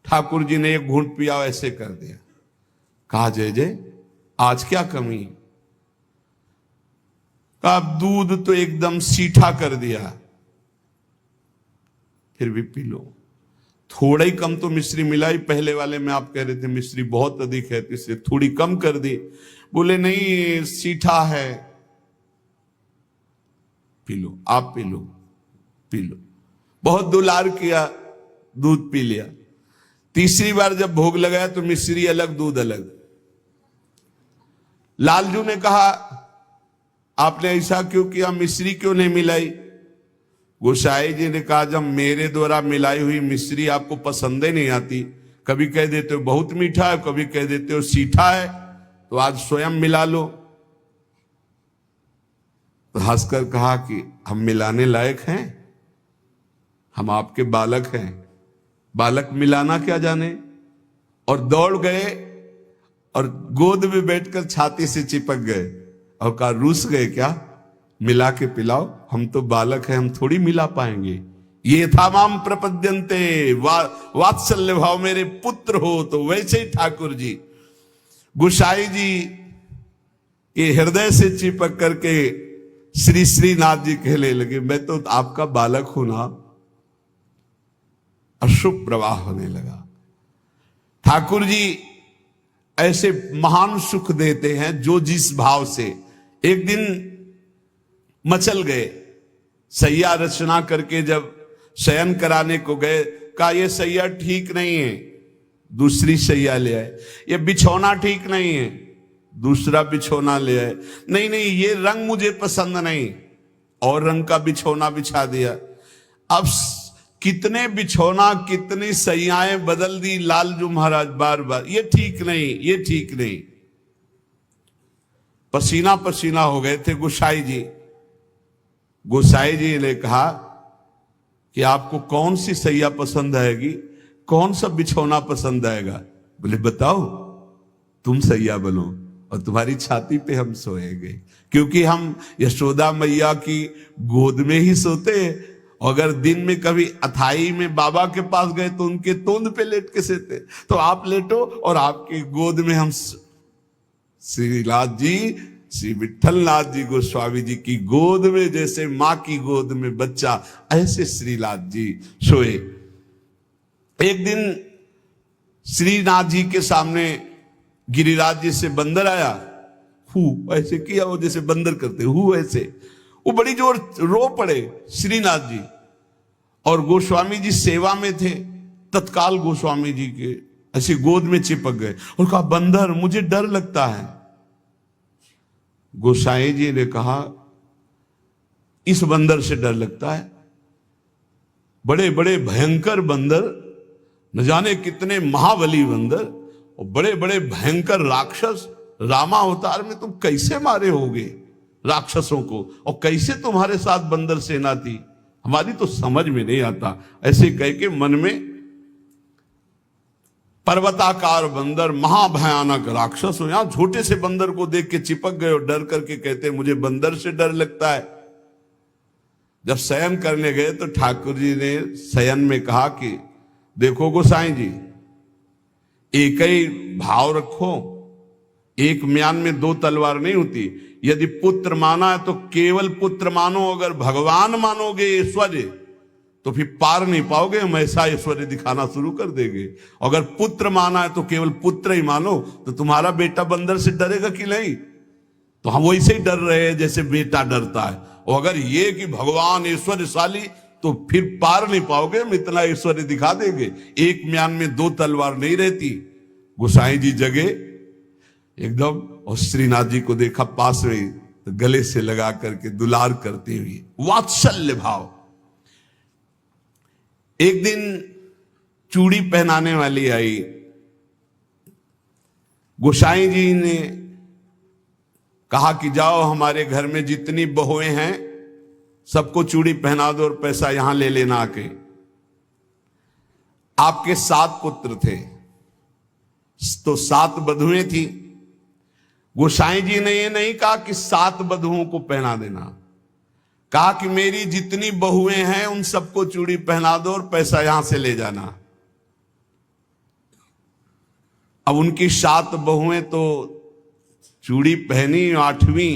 Speaker 1: ठाकुर जी ने एक घूंट पिया, ऐसे कर दिया। कहा जय जय, आज क्या कमी? आप दूध तो एकदम सीठा कर दिया, फिर भी पी लो। थोड़ा ही कम तो मिश्री मिला ही, पहले वाले में आप कह रहे थे मिश्री बहुत अधिक है, इसलिए थोड़ी कम कर दी। बोले नहीं सीठा है, पी लो, आप पी लो, पी लो। बहुत दुलार किया, दूध पी लिया। तीसरी बार जब भोग लगाया तो मिश्री अलग दूध अलग। लालजू ने कहा आपने ऐसा क्यों किया, मिश्री क्यों नहीं मिलाई? गोसाई जी ने कहा जब मेरे द्वारा मिलाई हुई मिश्री आपको पसंद ही नहीं आती, कभी कह देते हो बहुत मीठा है, कभी कह देते हो सीठा है, तो आज स्वयं मिला लो। तो हंसकर कहा कि हम मिलाने लायक हैं, हम आपके बालक हैं, बालक मिलाना क्या जाने। और दौड़ गए और गोद में बैठकर छाती से चिपक गए और कहा रूस गए क्या, मिला के पिलाओ, हम तो बालक हैं, हम थोड़ी मिला पाएंगे। ये था माम प्रपद्यन्ते, वात्सल्य भाव, मेरे पुत्र हो। तो वैसे ही ठाकुर जी गोसाई जी ये हृदय से चिपक करके श्री श्रीनाथ जी कहने लगे मैं तो आपका बालक हूं ना। अशुभ प्रवाह होने लगा। ठाकुर जी ऐसे महान सुख देते हैं जो जिस भाव से। एक दिन मचल गए, सैया रचना करके जब शयन कराने को गए, कहा ये सैया ठीक नहीं है, दूसरी सैया ले आए। ये बिछौना ठीक नहीं है, दूसरा बिछौना ले आए। नहीं नहीं ये रंग मुझे पसंद नहीं, और रंग का बिछौना बिछा दिया। अब कितने बिछौना कितनी सैयाएं बदल दी लालजू महाराज बार बार, ये ठीक नहीं, ये ठीक नहीं। पसीना पसीना हो गए थे गोसाई जी। गोसाई जी ने कहा कि आपको कौन सी सैया पसंद आएगी, कौन सा बिछौना पसंद आएगा? बोले बताओ, तुम सैया बनो और तुम्हारी छाती पे हम सोएंगे, क्योंकि हम यशोदा मैया की गोद में ही सोते अगर दिन में कभी अथाई में बाबा के पास गए तो उनके तोंद पे लेट के सोते, तो आप लेटो और आपकी गोद में हम श्रीनाथ जी, श्री विठलनाथ जी गोस्वामी जी की गोद में जैसे मां की गोद में बच्चा, ऐसे श्रीनाथ जी सोए। एक दिन श्रीनाथ जी के सामने गिरिराज जी से बंदर आया, हु ऐसे किया, वो जैसे बंदर करते हु ऐसे, वो बड़ी जोर रो पड़े श्रीनाथ जी। और गोस्वामी जी सेवा में थे, तत्काल गोस्वामी जी के ऐसे गोद में चिपक गए और कहा, बंदर मुझे डर लगता है। गोसाई जी ने कहा, इस बंदर से डर लगता है? बड़े बड़े भयंकर बंदर, न जाने कितने महाबली बंदर और बड़े बड़े भयंकर राक्षस, रामावतार में तुम कैसे मारे होगे राक्षसों को, और कैसे तुम्हारे साथ बंदर सेना थी, हमारी तो समझ में नहीं आता। ऐसे कह के मन में पर्वताकार बंदर, महाभयानक राक्षस हो, यहां छोटे से बंदर को देख के चिपक गए और डर करके कहते मुझे बंदर से डर लगता है। जब शयन करने गए तो ठाकुर जी ने शयन में कहा कि देखो गोसाई जी, एक ही भाव रखो, एक म्यान में दो तलवार नहीं होती। यदि पुत्र माना है तो केवल पुत्र मानो, अगर भगवान मानोगे ऐश्वर्य तो फिर पार नहीं पाओगे, हम ऐसा ऐश्वर्य दिखाना शुरू कर देंगे। अगर पुत्र माना है तो केवल पुत्र ही मानो, तो तुम्हारा बेटा बंदर से डरेगा कि नहीं? तो हम वैसे ही डर रहे हैं जैसे बेटा डरता है। और अगर ये कि भगवान ऐश्वर्यशाली, तो फिर पार नहीं पाओगे, हम इतना ऐश्वर्य दिखा देंगे। एक म्यान में दो तलवार नहीं रहती। गोसाई जी जगे एकदम और श्रीनाथ जी को देखा पास में, तो गले से लगा करके दुलार करते हुए, वात्सल्य भाव। एक दिन चूड़ी पहनाने वाली आई, गोसाई जी ने कहा कि जाओ हमारे घर में जितनी बहुएं हैं सबको चूड़ी पहना दो और पैसा यहां ले लेना आके। आपके 7 पुत्र थे तो 7 बधुएं थी। गोसाई जी ने ये नहीं कहा कि 7 बधुओं को पहना देना, कहा कि मेरी जितनी बहुएं हैं उन सबको चूड़ी पहना दो और पैसा यहां से ले जाना। अब उनकी 7 बहुएं तो चूड़ी पहनी, 8वीं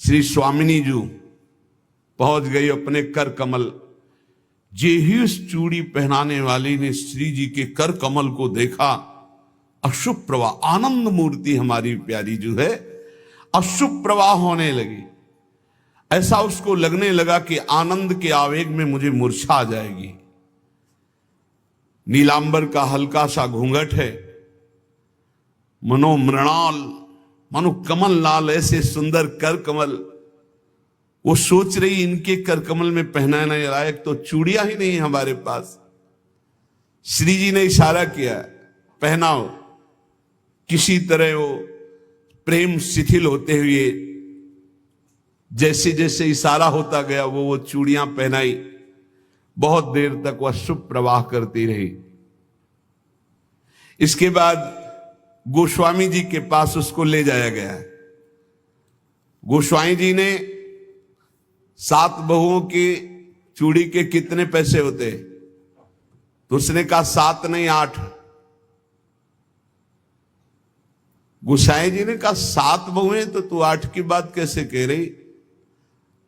Speaker 1: श्री स्वामिनी जी पहुंच गई अपने कर कमल। जे ही उस चूड़ी पहनाने वाली ने श्री जी के कर कमल को देखा, अशुभ प्रवाह, आनंद मूर्ति हमारी प्यारी जो है, अशुभ प्रवाह होने लगी। ऐसा उसको लगने लगा कि आनंद के आवेग में मुझे मूर्छा आ जाएगी। नीलांबर का हल्का सा घूंघट है, मनो मृणाल, मनो कमल लाल, ऐसे सुंदर कर कमल। वो सोच रही इनके कर कमल में पहनाने लायक तो चूड़ियां ही नहीं हमारे पास। श्री जी ने इशारा किया, पहनाओ। किसी तरह वो प्रेम शिथिल होते हुए जैसे जैसे इशारा होता गया वो चूड़ियां पहनाई। बहुत देर तक वह शुभ प्रवाह करती रही। इसके बाद गोस्वामी जी के पास उसको ले जाया गया। गोस्वामी जी ने 7 बहुओं की चूड़ी के कितने पैसे होते, तो उसने कहा 7 नहीं 8। गोसाई जी ने कहा 7 बहुएं तो तू 8 की बात कैसे कह रही?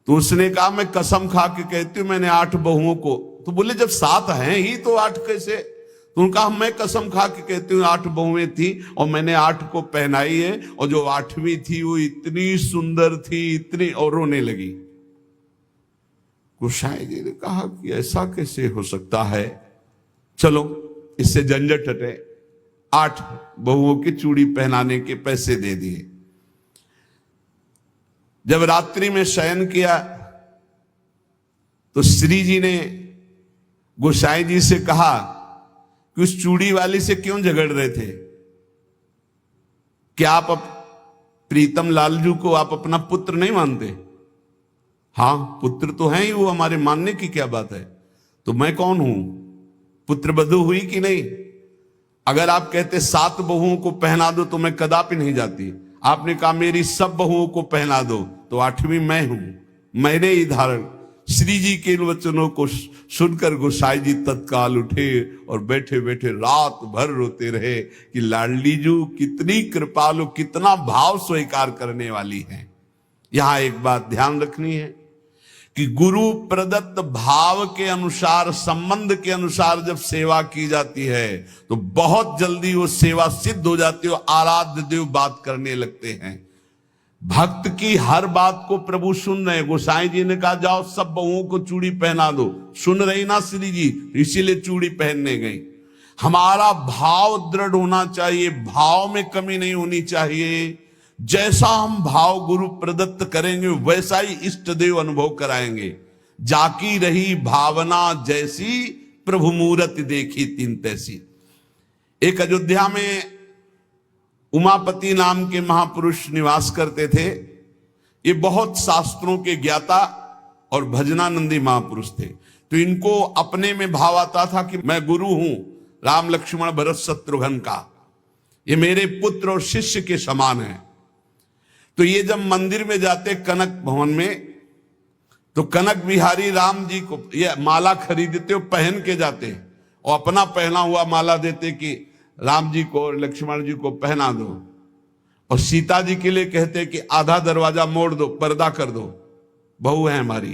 Speaker 1: तो उसने कहा मैं कसम खा के कहती हूं मैंने 8 बहुओं को। तो बोले जब 7 हैं ही तो 8 कैसे? तो उनका मैं कसम खा के कहती हूँ 8 बहुएं थी और मैंने 8 को पहनाई है, और जो 8वीं थी वो इतनी सुंदर थी, इतनी, और रोने लगी। गोसाई जी ने कहा कि ऐसा कैसे हो सकता है, चलो इससे झंझट हटे। 8 बहुओं की चूड़ी पहनाने के पैसे दे दिए। जब रात्रि में शयन किया तो श्री जी ने गोसाई जी से कहा कि उस चूड़ी वाली से क्यों झगड़ रहे थे? क्या आप प्रीतम लालजू को आप अपना पुत्र नहीं मानते? हाँ पुत्र तो है ही, वो हमारे मानने की क्या बात है। तो मैं कौन हूं? पुत्र बधू हुई कि नहीं? अगर आप कहते 7 बहुओं को पहना दो तो मैं कदापि नहीं जाती। आपने कहा मेरी सब बहुओं को पहना दो, तो 8वीं मैं हूं, मैंने ही धारण। श्री जी के इन वचनों को सुनकर गोसाई जी तत्काल उठे और बैठे बैठे रात भर रोते रहे कि लाडली जू कितनी कृपालु, कितना भाव स्वीकार करने वाली है। यहां एक बात ध्यान रखनी है कि गुरु प्रदत्त भाव के अनुसार, संबंध के अनुसार जब सेवा की जाती है तो बहुत जल्दी वो सेवा सिद्ध हो जाती है, आराध्य देव बात करने लगते हैं। भक्त की हर बात को प्रभु सुन रहे हैं। गोसाई जी ने कहा जाओ सब बहुओं को चूड़ी पहना दो, सुन रही ना श्री जी, इसीलिए चूड़ी पहनने गई। हमारा भाव दृढ़ होना चाहिए, भाव में कमी नहीं होनी चाहिए। जैसा हम भाव गुरु प्रदत्त करेंगे वैसा ही इष्ट देव अनुभव कराएंगे। जाकी रही भावना जैसी, प्रभु मूरत देखी तीन तैसी। एक अयोध्या में उमापति नाम के महापुरुष निवास करते थे। ये बहुत शास्त्रों के ज्ञाता और भजनानंदी महापुरुष थे। तो इनको अपने में भाव आता था कि मैं गुरु हूं राम लक्ष्मण भरत शत्रुघ्न का, ये मेरे पुत्र और शिष्य के समान है। तो ये जब मंदिर में जाते कनक भवन में, तो कनक बिहारी राम जी को ये माला खरीदते हो, पहन के जाते और अपना पहना हुआ माला देते कि राम जी को और लक्ष्मण जी को पहना दो, और सीता जी के लिए कहते कि आधा दरवाजा मोड़ दो, पर्दा कर दो, बहू है हमारी।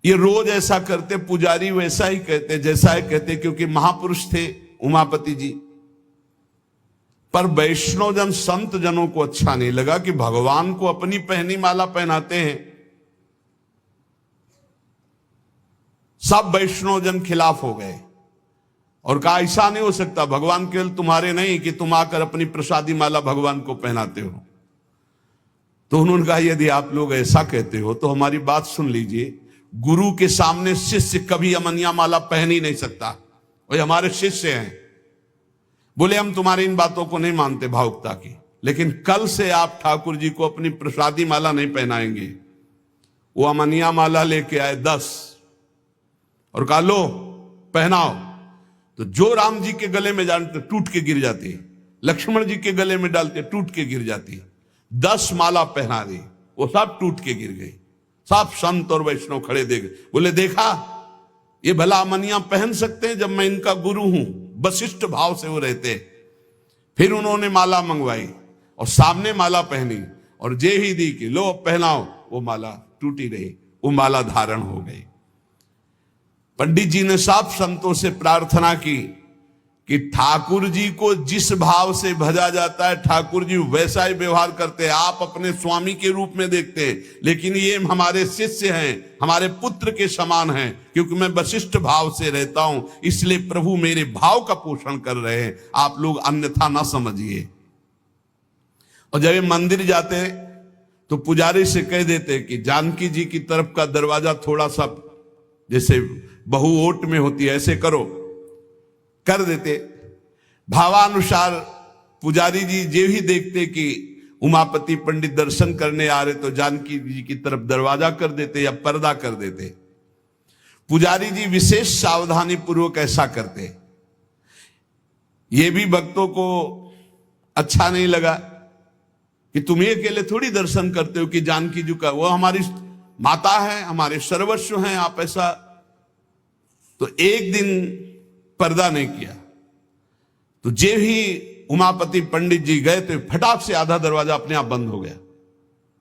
Speaker 1: ये रोज ऐसा करते। पुजारी वैसा ही कहते, जैसा ही कहते, क्योंकि महापुरुष थे उमापति जी। पर वैष्णव जन संत जनों को अच्छा नहीं लगा कि भगवान को अपनी पहनी माला पहनाते हैं। सब वैष्णव जन खिलाफ हो गए और कहा ऐसा नहीं हो सकता, भगवान केवल तुम्हारे नहीं कि तुम आकर अपनी प्रसादी माला भगवान को पहनाते हो। तो उन्होंने कहा यदि आप लोग ऐसा कहते हो तो हमारी बात सुन लीजिए। गुरु के सामने शिष्य कभी अमनिया माला पहन ही नहीं सकता, वो हमारे शिष्य हैं। बोले हम तुम्हारी इन बातों को नहीं मानते भावुकता की, लेकिन कल से आप ठाकुर जी को अपनी प्रसादी माला नहीं पहनाएंगे। वो अमनिया माला लेके आए 10 और कहा लो पहनाओ। तो जो राम जी के गले में डालते टूट के गिर जाती, लक्ष्मण जी के गले में डालते टूट के गिर जाती। 10 माला पहना दी, वो सब टूट के गिर गई। सब संत और वैष्णव खड़े देख, बोले देखा ये भला अमनिया पहन सकते हैं जब मैं इनका गुरु हूं। वशिष्ठ भाव से वो रहते। फिर उन्होंने माला मंगवाई और सामने माला पहनी और जे ही दी कि लो पहनाओ, वो माला टूटी रही, वो माला धारण हो गई। पंडित जी ने सब संतों से प्रार्थना की कि ठाकुर जी को जिस भाव से भजा जाता है ठाकुर जी वैसा ही व्यवहार करते हैं। आप अपने स्वामी के रूप में देखते हैं, लेकिन ये हमारे शिष्य हैं, हमारे पुत्र के समान हैं। क्योंकि मैं वशिष्ठ भाव से रहता हूं, इसलिए प्रभु मेरे भाव का पोषण कर रहे हैं, आप लोग अन्यथा ना समझिए। और जब ये मंदिर जाते तो पुजारी से कह देते कि जानकी जी की तरफ का दरवाजा थोड़ा सा जैसे बहु ओट में होती है ऐसे करो, कर देते। भावानुसार पुजारी जी जे ही देखते कि उमापति पंडित दर्शन करने आ रहे तो जानकी जी की तरफ दरवाजा कर देते या पर्दा कर देते। पुजारी जी विशेष सावधानी पूर्वक ऐसा करते। ये भी भक्तों को अच्छा नहीं लगा कि तुम ये अकेले थोड़ी दर्शन करते हो कि जानकी जी का, वो हमारी माता है, हमारे सर्वस्व हैं, आप ऐसा। तो एक दिन पर्दा नहीं किया। तो जे ही उमापति पंडित जी गए तो फटाक से आधा दरवाजा अपने आप बंद हो गया।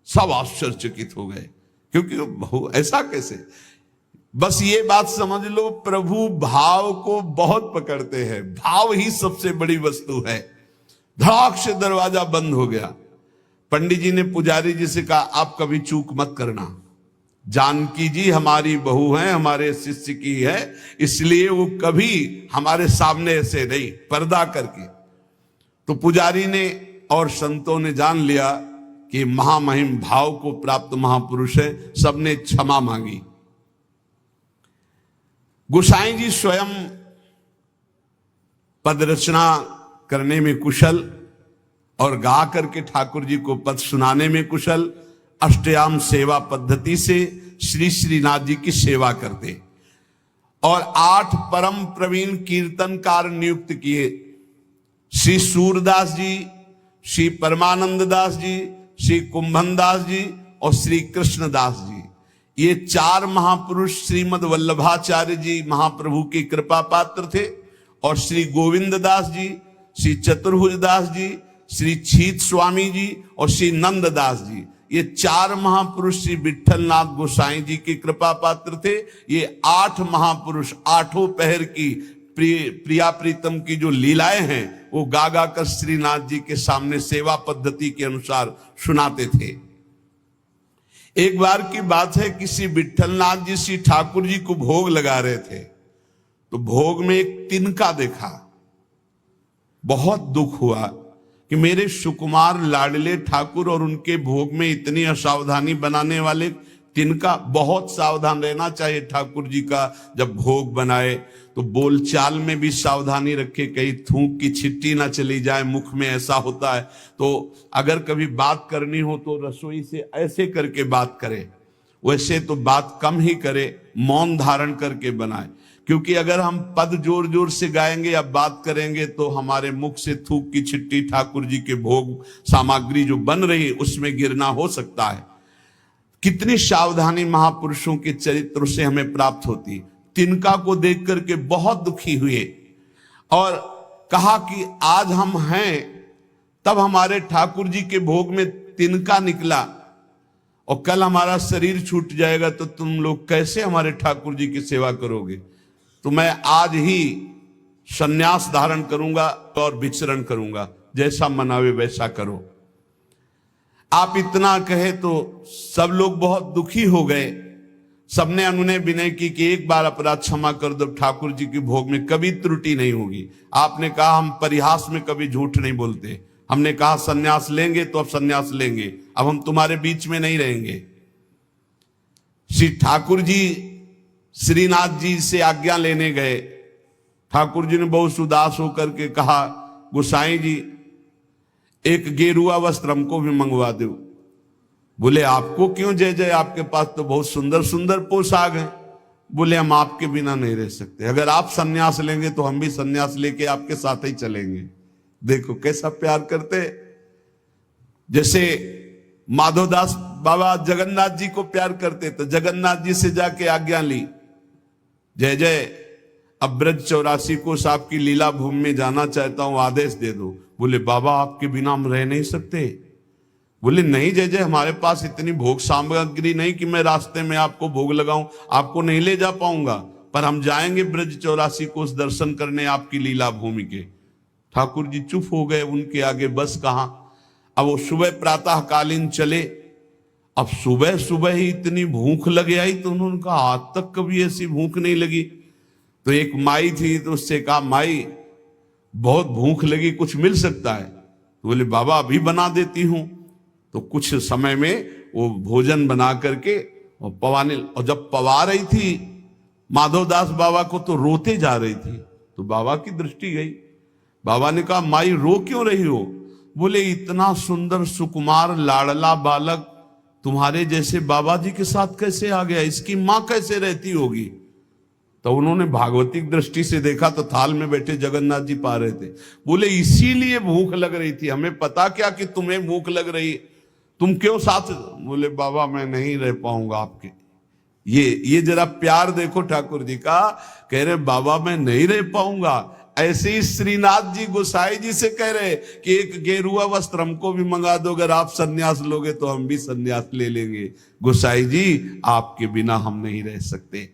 Speaker 1: सब आश्चर्यचकित हो गए, क्योंकि ऐसा कैसे। बस ये बात समझ लो, प्रभु भाव को बहुत पकड़ते हैं, भाव ही सबसे बड़ी वस्तु है। धड़ाक से दरवाजा बंद हो गया। पंडित जी ने पुजारी जी से कहा आप कभी चूक मत करना, जानकी जी हमारी बहू हैं, हमारे शिष्य की है, इसलिए वो कभी हमारे सामने ऐसे नहीं, पर्दा करके। तो पुजारी ने और संतों ने जान लिया कि महामहिम भाव को प्राप्त महापुरुष है, सबने क्षमा मांगी। गोसाई जी स्वयं पद रचना करने में कुशल और गा करके ठाकुर जी को पद सुनाने में कुशल। अष्टयाम सेवा पद्धति से श्री श्रीनाथ जी की सेवा करते और 8 परम प्रवीण कीर्तनकार नियुक्त किए। श्री सूरदास जी, श्री परमानंद दास जी, श्री कुंभन दास जी और श्री कृष्णदास जी, ये चार महापुरुष श्रीमद् वल्लभाचार्य जी महाप्रभु की कृपा पात्र थे, और श्री गोविंद दास जी, श्री चतुर्भुज दास जी, श्री छीत स्वामी जी और श्री नंद दास जी, ये चार महापुरुष श्री विट्ठलनाथ गोसाई जी की कृपा पात्र थे। ये 8 महापुरुष आठों पहर की प्रिया प्रीतम की जो लीलाएं हैं वो गा गा कर श्रीनाथ जी के सामने सेवा पद्धति के अनुसार सुनाते थे। एक बार की बात है कि श्री विट्ठलनाथ जी श्री ठाकुर जी को भोग लगा रहे थे, तो भोग में एक तिनका देखा। बहुत दुख हुआ कि मेरे सुकुमार लाडले ठाकुर और उनके भोग में इतनी असावधानी बनाने वाले तिनका। बहुत सावधान रहना चाहिए ठाकुर जी का जब भोग बनाए, तो बोलचाल में भी सावधानी रखे, कहीं थूक की छिट्टी ना चली जाए मुख में, ऐसा होता है। तो अगर कभी बात करनी हो तो रसोई से ऐसे करके बात करे, वैसे तो बात कम ही करे, मौन धारण करके बनाए, क्योंकि अगर हम पद जोर जोर से गाएंगे या बात करेंगे तो हमारे मुख से थूक की छिट्टी ठाकुर जी के भोग सामग्री जो बन रही है उसमें गिरना हो सकता है। कितनी सावधानी महापुरुषों के चरित्र से हमें प्राप्त होती। तिनका को देख करके बहुत दुखी हुए और कहा कि आज हम हैं, तब हमारे ठाकुर जी के भोग में तिनका निकला और कल हमारा शरीर छूट जाएगा, तो तुम लोग कैसे हमारे ठाकुर जी की सेवा करोगे? तो मैं आज ही सन्यास धारण करूंगा और विचरण करूंगा, जैसा मनावे वैसा करो। आप इतना कहे तो सब लोग बहुत दुखी हो गए। सबने अनुनय विनय की कि एक बार अपराध क्षमा कर दो, ठाकुर जी के भोग में कभी त्रुटि नहीं होगी। आपने कहा हम परिहास में कभी झूठ नहीं बोलते, हमने कहा सन्यास लेंगे तो अब सन्यास लेंगे, अब हम तुम्हारे बीच में नहीं रहेंगे। श्री ठाकुर जी श्रीनाथ जी से आज्ञा लेने गए। ठाकुर जी ने बहुत उदास होकर के कहा, गोसाई जी एक गेरुआ वस्त्र हमको भी मंगवा दो। बोले आपको क्यों जय जय, आपके पास तो बहुत सुंदर सुंदर पोशाक हैं। बोले हम आपके बिना नहीं रह सकते, अगर आप सन्यास लेंगे तो हम भी सन्यास लेके आपके साथ ही चलेंगे। देखो कैसा प्यार करते, जैसे माधवदास बाबा जगन्नाथ जी को प्यार करते, तो जगन्नाथ जी से जाके आज्ञा ली, जय जय अब ब्रज 84 को साहब की लीला भूमि में जाना चाहता हूं, आदेश दे दो। बोले बाबा आपके बिना हम रह नहीं सकते। बोले नहीं जय जय, हमारे पास इतनी भोग सामग्री नहीं कि मैं रास्ते में आपको भोग लगाऊं, आपको नहीं ले जा पाऊंगा, पर हम जाएंगे ब्रज 84 को दर्शन करने आपकी लीला भूमि के। ठाकुर जी चुप हो गए, उनके आगे बस कहां। अब वो सुबह प्रातः कालीन चले। अब सुबह सुबह ही इतनी भूख लगे आई, तो उन्होंने कहा आज तक कभी ऐसी भूख नहीं लगी। तो एक माई थी, तो उससे कहा माई बहुत भूख लगी, कुछ मिल सकता है? तो बोले बाबा अभी बना देती हूं। तो कुछ समय में वो भोजन बना करके और पवाने, और जब पवा रही थी माधवदास बाबा को तो रोते जा रही थी। तो बाबा की दृष्टि गई, बाबा ने कहा माई रो क्यों रही हो? बोले इतना सुंदर सुकुमार लाडला बालक तुम्हारे जैसे बाबा जी के साथ कैसे आ गया, इसकी मां कैसे रहती होगी? तो उन्होंने भागवतिक दृष्टि से देखा तो थाल में बैठे जगन्नाथ जी पा रहे थे। बोले इसीलिए भूख लग रही थी, हमें पता क्या कि तुम्हें भूख लग रही, तुम क्यों साथ? बोले बाबा मैं नहीं रह पाऊंगा आपके। ये जरा प्यार देखो ठाकुर जी का, कह रहे बाबा मैं नहीं रह पाऊंगा। ऐसे ही श्रीनाथ जी गोसाई जी से कह रहे कि एक गेरुआ वस्त्र हमको भी मंगा दो, अगर आप सन्यास लोगे तो हम भी सन्यास ले लेंगे। गोसाई जी आपके बिना हम नहीं रह सकते।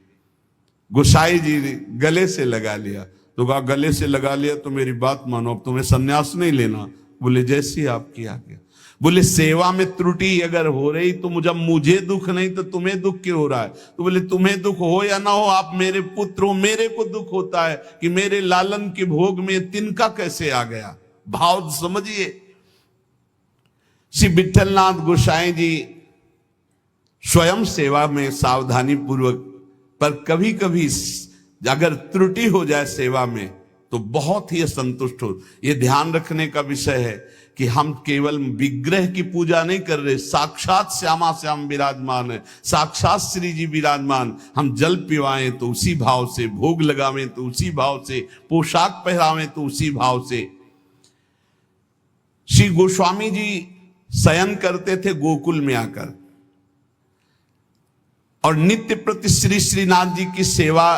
Speaker 1: गोसाई जी ने गले से लगा लिया। तो कहा गले से लगा लिया तो मेरी बात मानो, अब तुम्हें सन्यास नहीं लेना। बोले जैसी आपकी आज्ञा। बोले सेवा में त्रुटि अगर हो रही तो जब मुझे दुख नहीं तो तुम्हें दुख क्यों हो रहा है? तो बोले तुम्हें दुख हो या ना हो, आप मेरे पुत्र हो, मेरे को दुख होता है कि मेरे लालन के भोग में तिनका कैसे आ गया। भाव समझिए। श्री विट्ठलनाथ गोसाई जी स्वयं सेवा में सावधानी पूर्वक, पर कभी कभी अगर त्रुटि हो जाए सेवा में तो बहुत ही असंतुष्ट हो। यह ध्यान रखने का विषय है कि हम केवल विग्रह की पूजा नहीं कर रहे, साक्षात श्यामा श्याम विराजमान है, साक्षात श्री जी विराजमान। हम जल पिवाएं तो उसी भाव से, भोग लगावें तो उसी भाव से, पोशाक पहरावें तो उसी भाव से। श्री गोस्वामी जी शयन करते थे गोकुल में आकर। और नित्य प्रति श्री श्रीनाथ जी की सेवा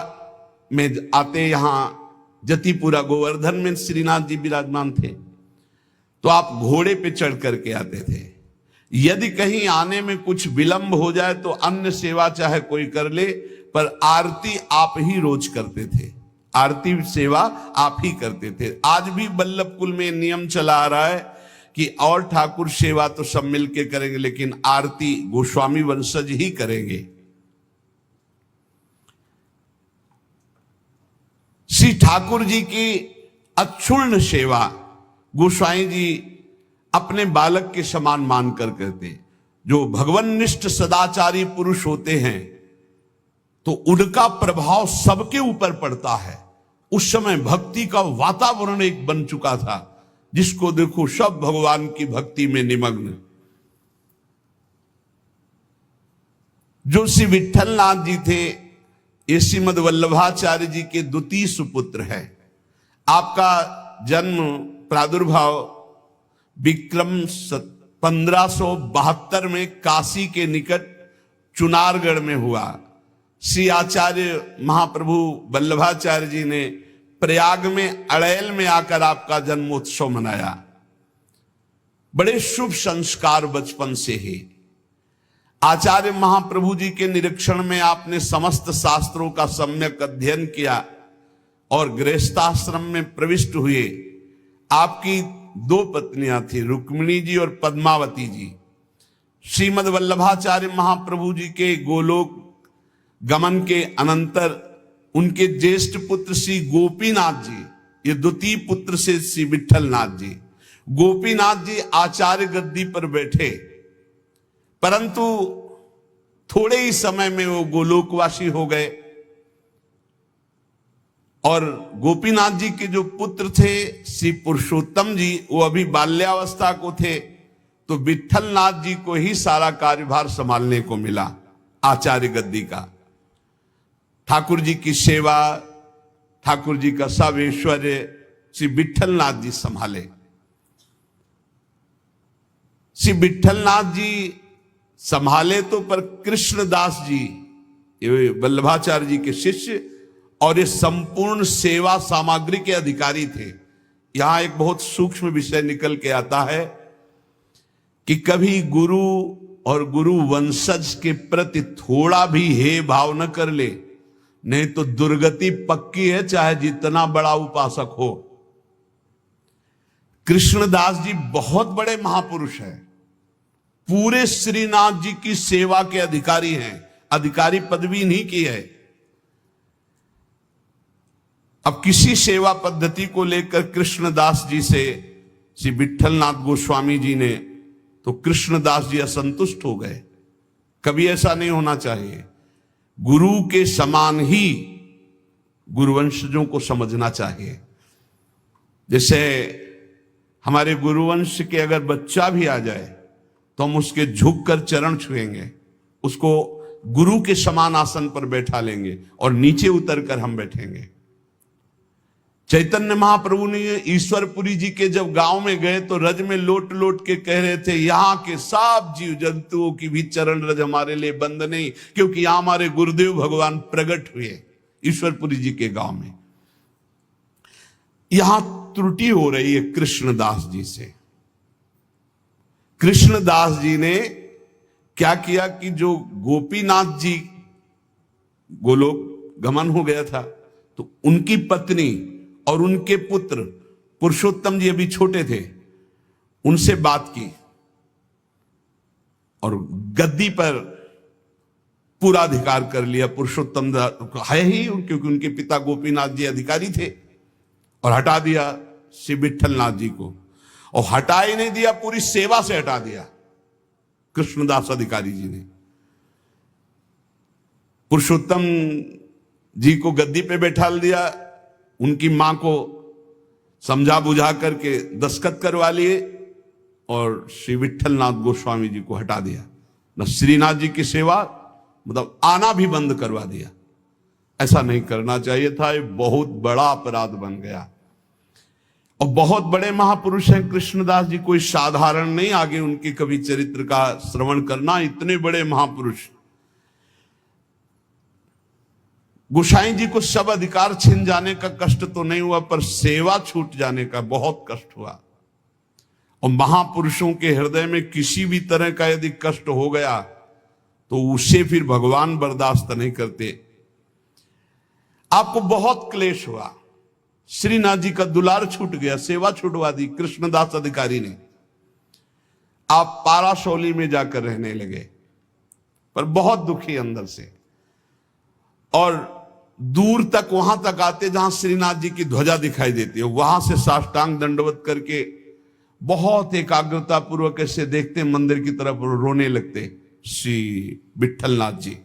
Speaker 1: में आते। यहां जतिपुरा गोवर्धन में श्रीनाथ जी विराजमान थे, तो आप घोड़े पे चढ़ करके आते थे। यदि कहीं आने में कुछ विलंब हो जाए तो अन्य सेवा चाहे कोई कर ले, पर आरती आप ही रोज करते थे, आरती सेवा आप ही करते थे। आज भी बल्लभ कुल में नियम चला आ रहा है कि और ठाकुर सेवा तो सब मिलके करेंगे, लेकिन आरती गोस्वामी वंशज ही करेंगे। श्री ठाकुर जी की अक्षुण्ण सेवा गोस्वामी जी अपने बालक के समान मानकर करते। जो भगवन्निष्ठ सदाचारी पुरुष होते हैं तो उनका प्रभाव सबके ऊपर पड़ता है। उस समय भक्ति का वातावरण एक बन चुका था, जिसको देखो सब भगवान की भक्ति में निमग्न। जो श्री विठलनाथ जी थे, ये श्रीमद वल्लभाचार्य जी के द्वितीय सुपुत्र है। आपका जन्म प्रादुर्भाव विक्रम 1572 में काशी के निकट चुनारगढ़ में हुआ। श्री आचार्य महाप्रभु वल्लभाचार्य जी ने प्रयाग में अड़ैल में आकर आपका जन्मोत्सव मनाया। बड़े शुभ संस्कार बचपन से ही। आचार्य महाप्रभु जी के निरीक्षण में आपने समस्त शास्त्रों का सम्यक अध्ययन किया और गृहस्थाश्रम में प्रविष्ट हुए। आपकी 2 पत्नियां थी, रुक्मिणी जी और पद्मावती जी। श्रीमद वल्लभाचार्य महाप्रभु जी के गोलोक गमन के अनंतर उनके ज्येष्ठ पुत्र श्री गोपीनाथ जी, ये द्वितीय पुत्र से श्री विठलनाथ जी। गोपीनाथ जी आचार्य गद्दी पर बैठे, परंतु थोड़े ही समय में वो गोलोकवासी हो गए। और गोपीनाथ जी के जो पुत्र थे श्री पुरुषोत्तम जी, वो अभी बाल्यावस्था को थे, तो विठलनाथ जी को ही सारा कार्यभार संभालने को मिला आचार्य गद्दी का। ठाकुर जी की सेवा, ठाकुर जी का सब ऐश्वर्य श्री विठलनाथ जी संभाले। श्री विठलनाथ जी संभाले तो, पर कृष्णदास जी ये वल्लभाचार्य जी के शिष्य और ये संपूर्ण सेवा सामग्री के अधिकारी थे। यहां एक बहुत सूक्ष्म विषय निकल के आता है कि कभी गुरु और गुरु वंशज के प्रति थोड़ा भी हे भाव न कर ले, नहीं तो दुर्गति पक्की है, चाहे जितना बड़ा उपासक हो। कृष्णदास जी बहुत बड़े महापुरुष हैं, पूरे श्रीनाथ जी की सेवा के अधिकारी हैं, अधिकारी पदवी नहीं की है। अब किसी सेवा पद्धति को लेकर कृष्णदास जी से श्री विठलनाथ गोस्वामी जी ने, तो कृष्णदास जी असंतुष्ट हो गए। कभी ऐसा नहीं होना चाहिए। गुरु के समान ही गुरुवंशजों को समझना चाहिए। जैसे हमारे गुरुवंश के अगर बच्चा भी आ जाए तो हम उसके झुककर चरण छुएंगे, उसको गुरु के समान आसन पर बैठा लेंगे और नीचे उतरकर हम बैठेंगे। चैतन्य महाप्रभु ने ईश्वरपुरी जी के जब गांव में गए तो रज में लोट लोट के कह रहे थे, यहां के सब जीव जंतुओं की भी चरण रज हमारे लिए बंद नहीं, क्योंकि यहां हमारे गुरुदेव भगवान प्रकट हुए ईश्वरपुरी जी के गांव में। यहां त्रुटि हो रही है कृष्णदास जी से। कृष्णदास जी ने क्या किया कि जो गोपीनाथ जी गोलोक गमन हो गया था, तो उनकी पत्नी और उनके पुत्र पुरुषोत्तम जी अभी छोटे थे, उनसे बात की और गद्दी पर पूरा अधिकार कर लिया। पुरुषोत्तम है ही, क्योंकि उनके पिता गोपीनाथ जी अधिकारी थे, और हटा दिया श्री विठलनाथ जी को। और हटा ही नहीं दिया, पूरी सेवा से हटा दिया कृष्णदास अधिकारी जी ने। पुरुषोत्तम जी को गद्दी पे बैठा दिया, उनकी मां को समझा बुझा करके दस्तखत करवा लिए और श्री विठलनाथ गोस्वामी जी को हटा दिया। न श्रीनाथ जी की सेवा, मतलब आना भी बंद करवा दिया। ऐसा नहीं करना चाहिए था, ये बहुत बड़ा अपराध बन गया। और बहुत बड़े महापुरुष हैं कृष्णदास जी, कोई साधारण नहीं। आगे उनके कभी चरित्र का श्रवण करना, इतने बड़े महापुरुष। गोसाई जी को सब अधिकार छिन जाने का कष्ट तो नहीं हुआ, पर सेवा छूट जाने का बहुत कष्ट हुआ। और महापुरुषों के हृदय में किसी भी तरह का यदि कष्ट हो गया तो उसे फिर भगवान बर्दाश्त नहीं करते। आपको बहुत क्लेश हुआ, श्रीनाथ जी का दुलार छूट गया, सेवा छुटवा दी कृष्णदास अधिकारी ने, आप पाराशौली में जाकर रहने लगे, पर बहुत दुखी अंदर से। और दूर तक वहां तक आते जहां श्रीनाथ जी की ध्वजा दिखाई देती है, वहां से साष्टांग दंडवत करके बहुत एकाग्रता पूर्वक ऐसे देखते मंदिर की तरफ, रोने लगते श्री विठलनाथ जी।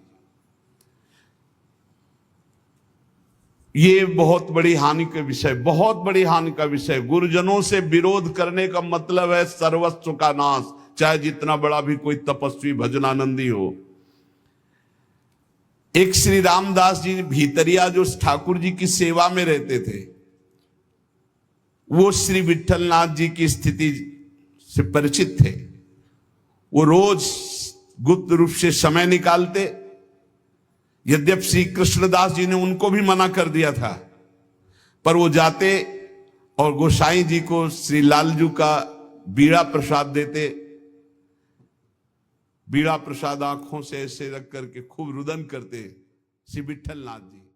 Speaker 1: ये बहुत बड़ी हानि का विषय, बहुत बड़ी हानि का विषय। गुरुजनों से विरोध करने का मतलब है सर्वस्व का नाश, चाहे जितना बड़ा भी कोई तपस्वी भजनानंदी हो। एक श्री रामदास जी भीतरिया जो ठाकुर जी की सेवा में रहते थे, वो श्री विठलनाथ जी की स्थिति से परिचित थे। वो रोज गुप्त रूप से समय निकालते, यद्यप श्री कृष्णदास जी ने उनको भी मना कर दिया था, पर वो जाते और गोसाई जी को श्री लालजू का बीड़ा प्रसाद देते। बीड़ा प्रसाद आंखों से ऐसे रख करके खूब रुदन करते श्री विठलनाथ जी।